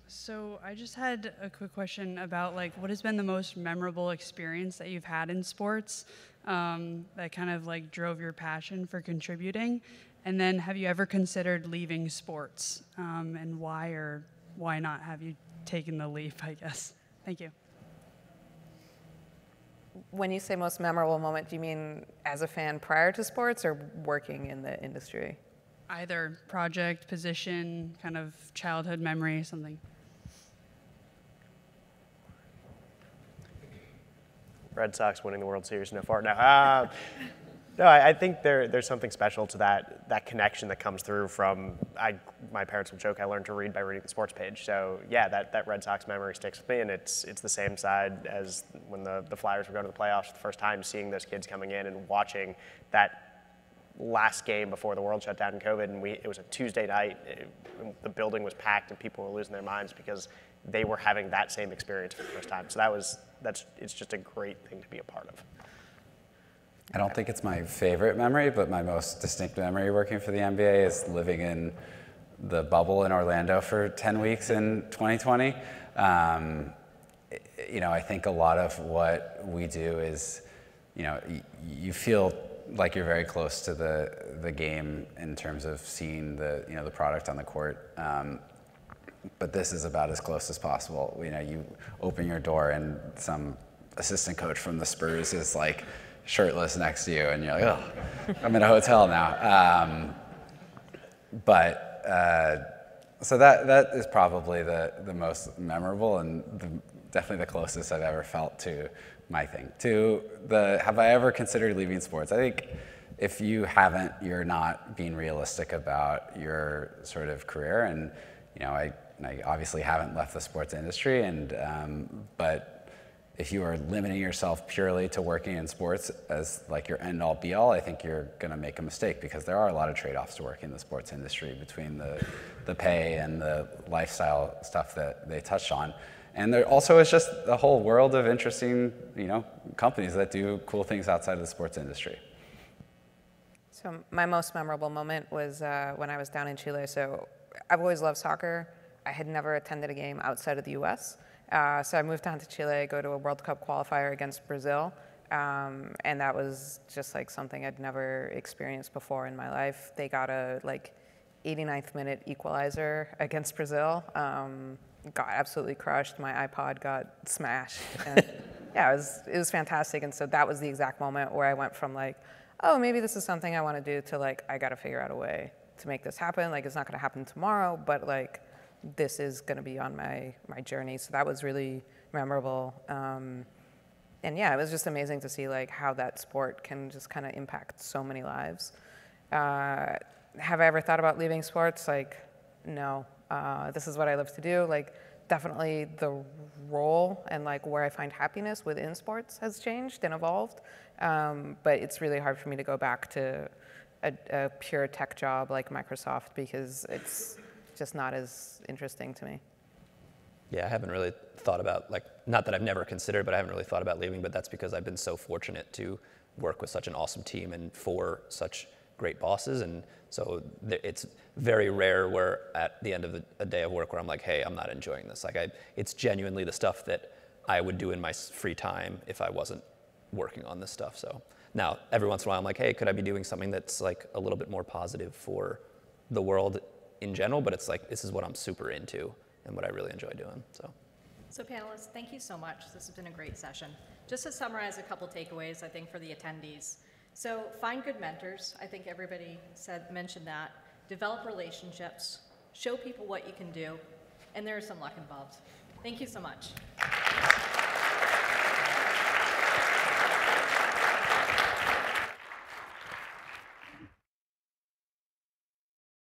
So I just had a quick question about, like, what has been the most memorable experience that you've had in sports that kind of like drove your passion for contributing? And then have you ever considered leaving sports, and why or why not have you taken the leap, I guess? Thank you. When you say most memorable moment, do you mean as a fan prior to sports or working in the industry? Either project, position, kind of childhood memory, something. Red Sox winning the World Series no far now. No, I think there's something special to that connection that comes through from, my parents would joke, I learned to read by reading the sports page. So yeah, that Red Sox memory sticks with me, and it's the same side as when the Flyers were going to the playoffs for the first time, seeing those kids coming in and watching that last game before the world shut down in COVID, and it was a Tuesday night. The building was packed and people were losing their minds because they were having that same experience for the first time. So it's just a great thing to be a part of. I don't think it's my favorite memory, but my most distinct memory working for the NBA is living in the bubble in Orlando for 10 weeks in 2020. You know, I think a lot of what we do is, you know, you feel like you're very close to the game in terms of seeing the product on the court. But this is about as close as possible. You open your door and some assistant coach from the Spurs is like shirtless next to you, and you're like, oh, I'm in a hotel now. So that is probably the most memorable and definitely the closest I've ever felt to my thing. Have I ever considered leaving sports? I think if you haven't, you're not being realistic about your sort of career. And I obviously haven't left the sports industry, but if you are limiting yourself purely to working in sports as like your end all be all, I think you're going to make a mistake, because there are a lot of trade-offs to work in the sports industry between the pay and the lifestyle stuff that they touched on. And there also is just a whole world of interesting, companies that do cool things outside of the sports industry. So my most memorable moment was when I was down in Chile. So I've always loved soccer. I had never attended a game outside of the US. So I moved down to Chile, go to a World Cup qualifier against Brazil. And that was just like something I'd never experienced before in my life. They got a 89th minute equalizer against Brazil. Got absolutely crushed. My iPod got smashed. And yeah, it was fantastic. And so that was the exact moment where I went from oh, maybe this is something I want to do to I got to figure out a way to make this happen. It's not going to happen tomorrow, but this is going to be on my journey. So that was really memorable. And yeah, it was just amazing to see how that sport can just kind of impact so many lives. Have I ever thought about leaving sports? No. This is what I love to do. Definitely the role and where I find happiness within sports has changed and evolved. But it's really hard for me to go back to a pure tech job like Microsoft, because it's just not as interesting to me. Yeah, I haven't really thought about, not that I've never considered, but I haven't really thought about leaving, but that's because I've been so fortunate to work with such an awesome team and for such great bosses. And so it's very rare where at the end of a day of work where I'm hey, I'm not enjoying this. It's genuinely the stuff that I would do in my free time if I wasn't working on this stuff. So now every once in a while I'm hey, could I be doing something that's a little bit more positive for the world in general? But it's this is what I'm super into and what I really enjoy doing. So panelists, thank you so much. This has been a great session. Just to summarize a couple takeaways, I think, for the attendees. So find good mentors. I think everybody mentioned that. Develop relationships. Show people what you can do. And there is some luck involved. Thank you so much.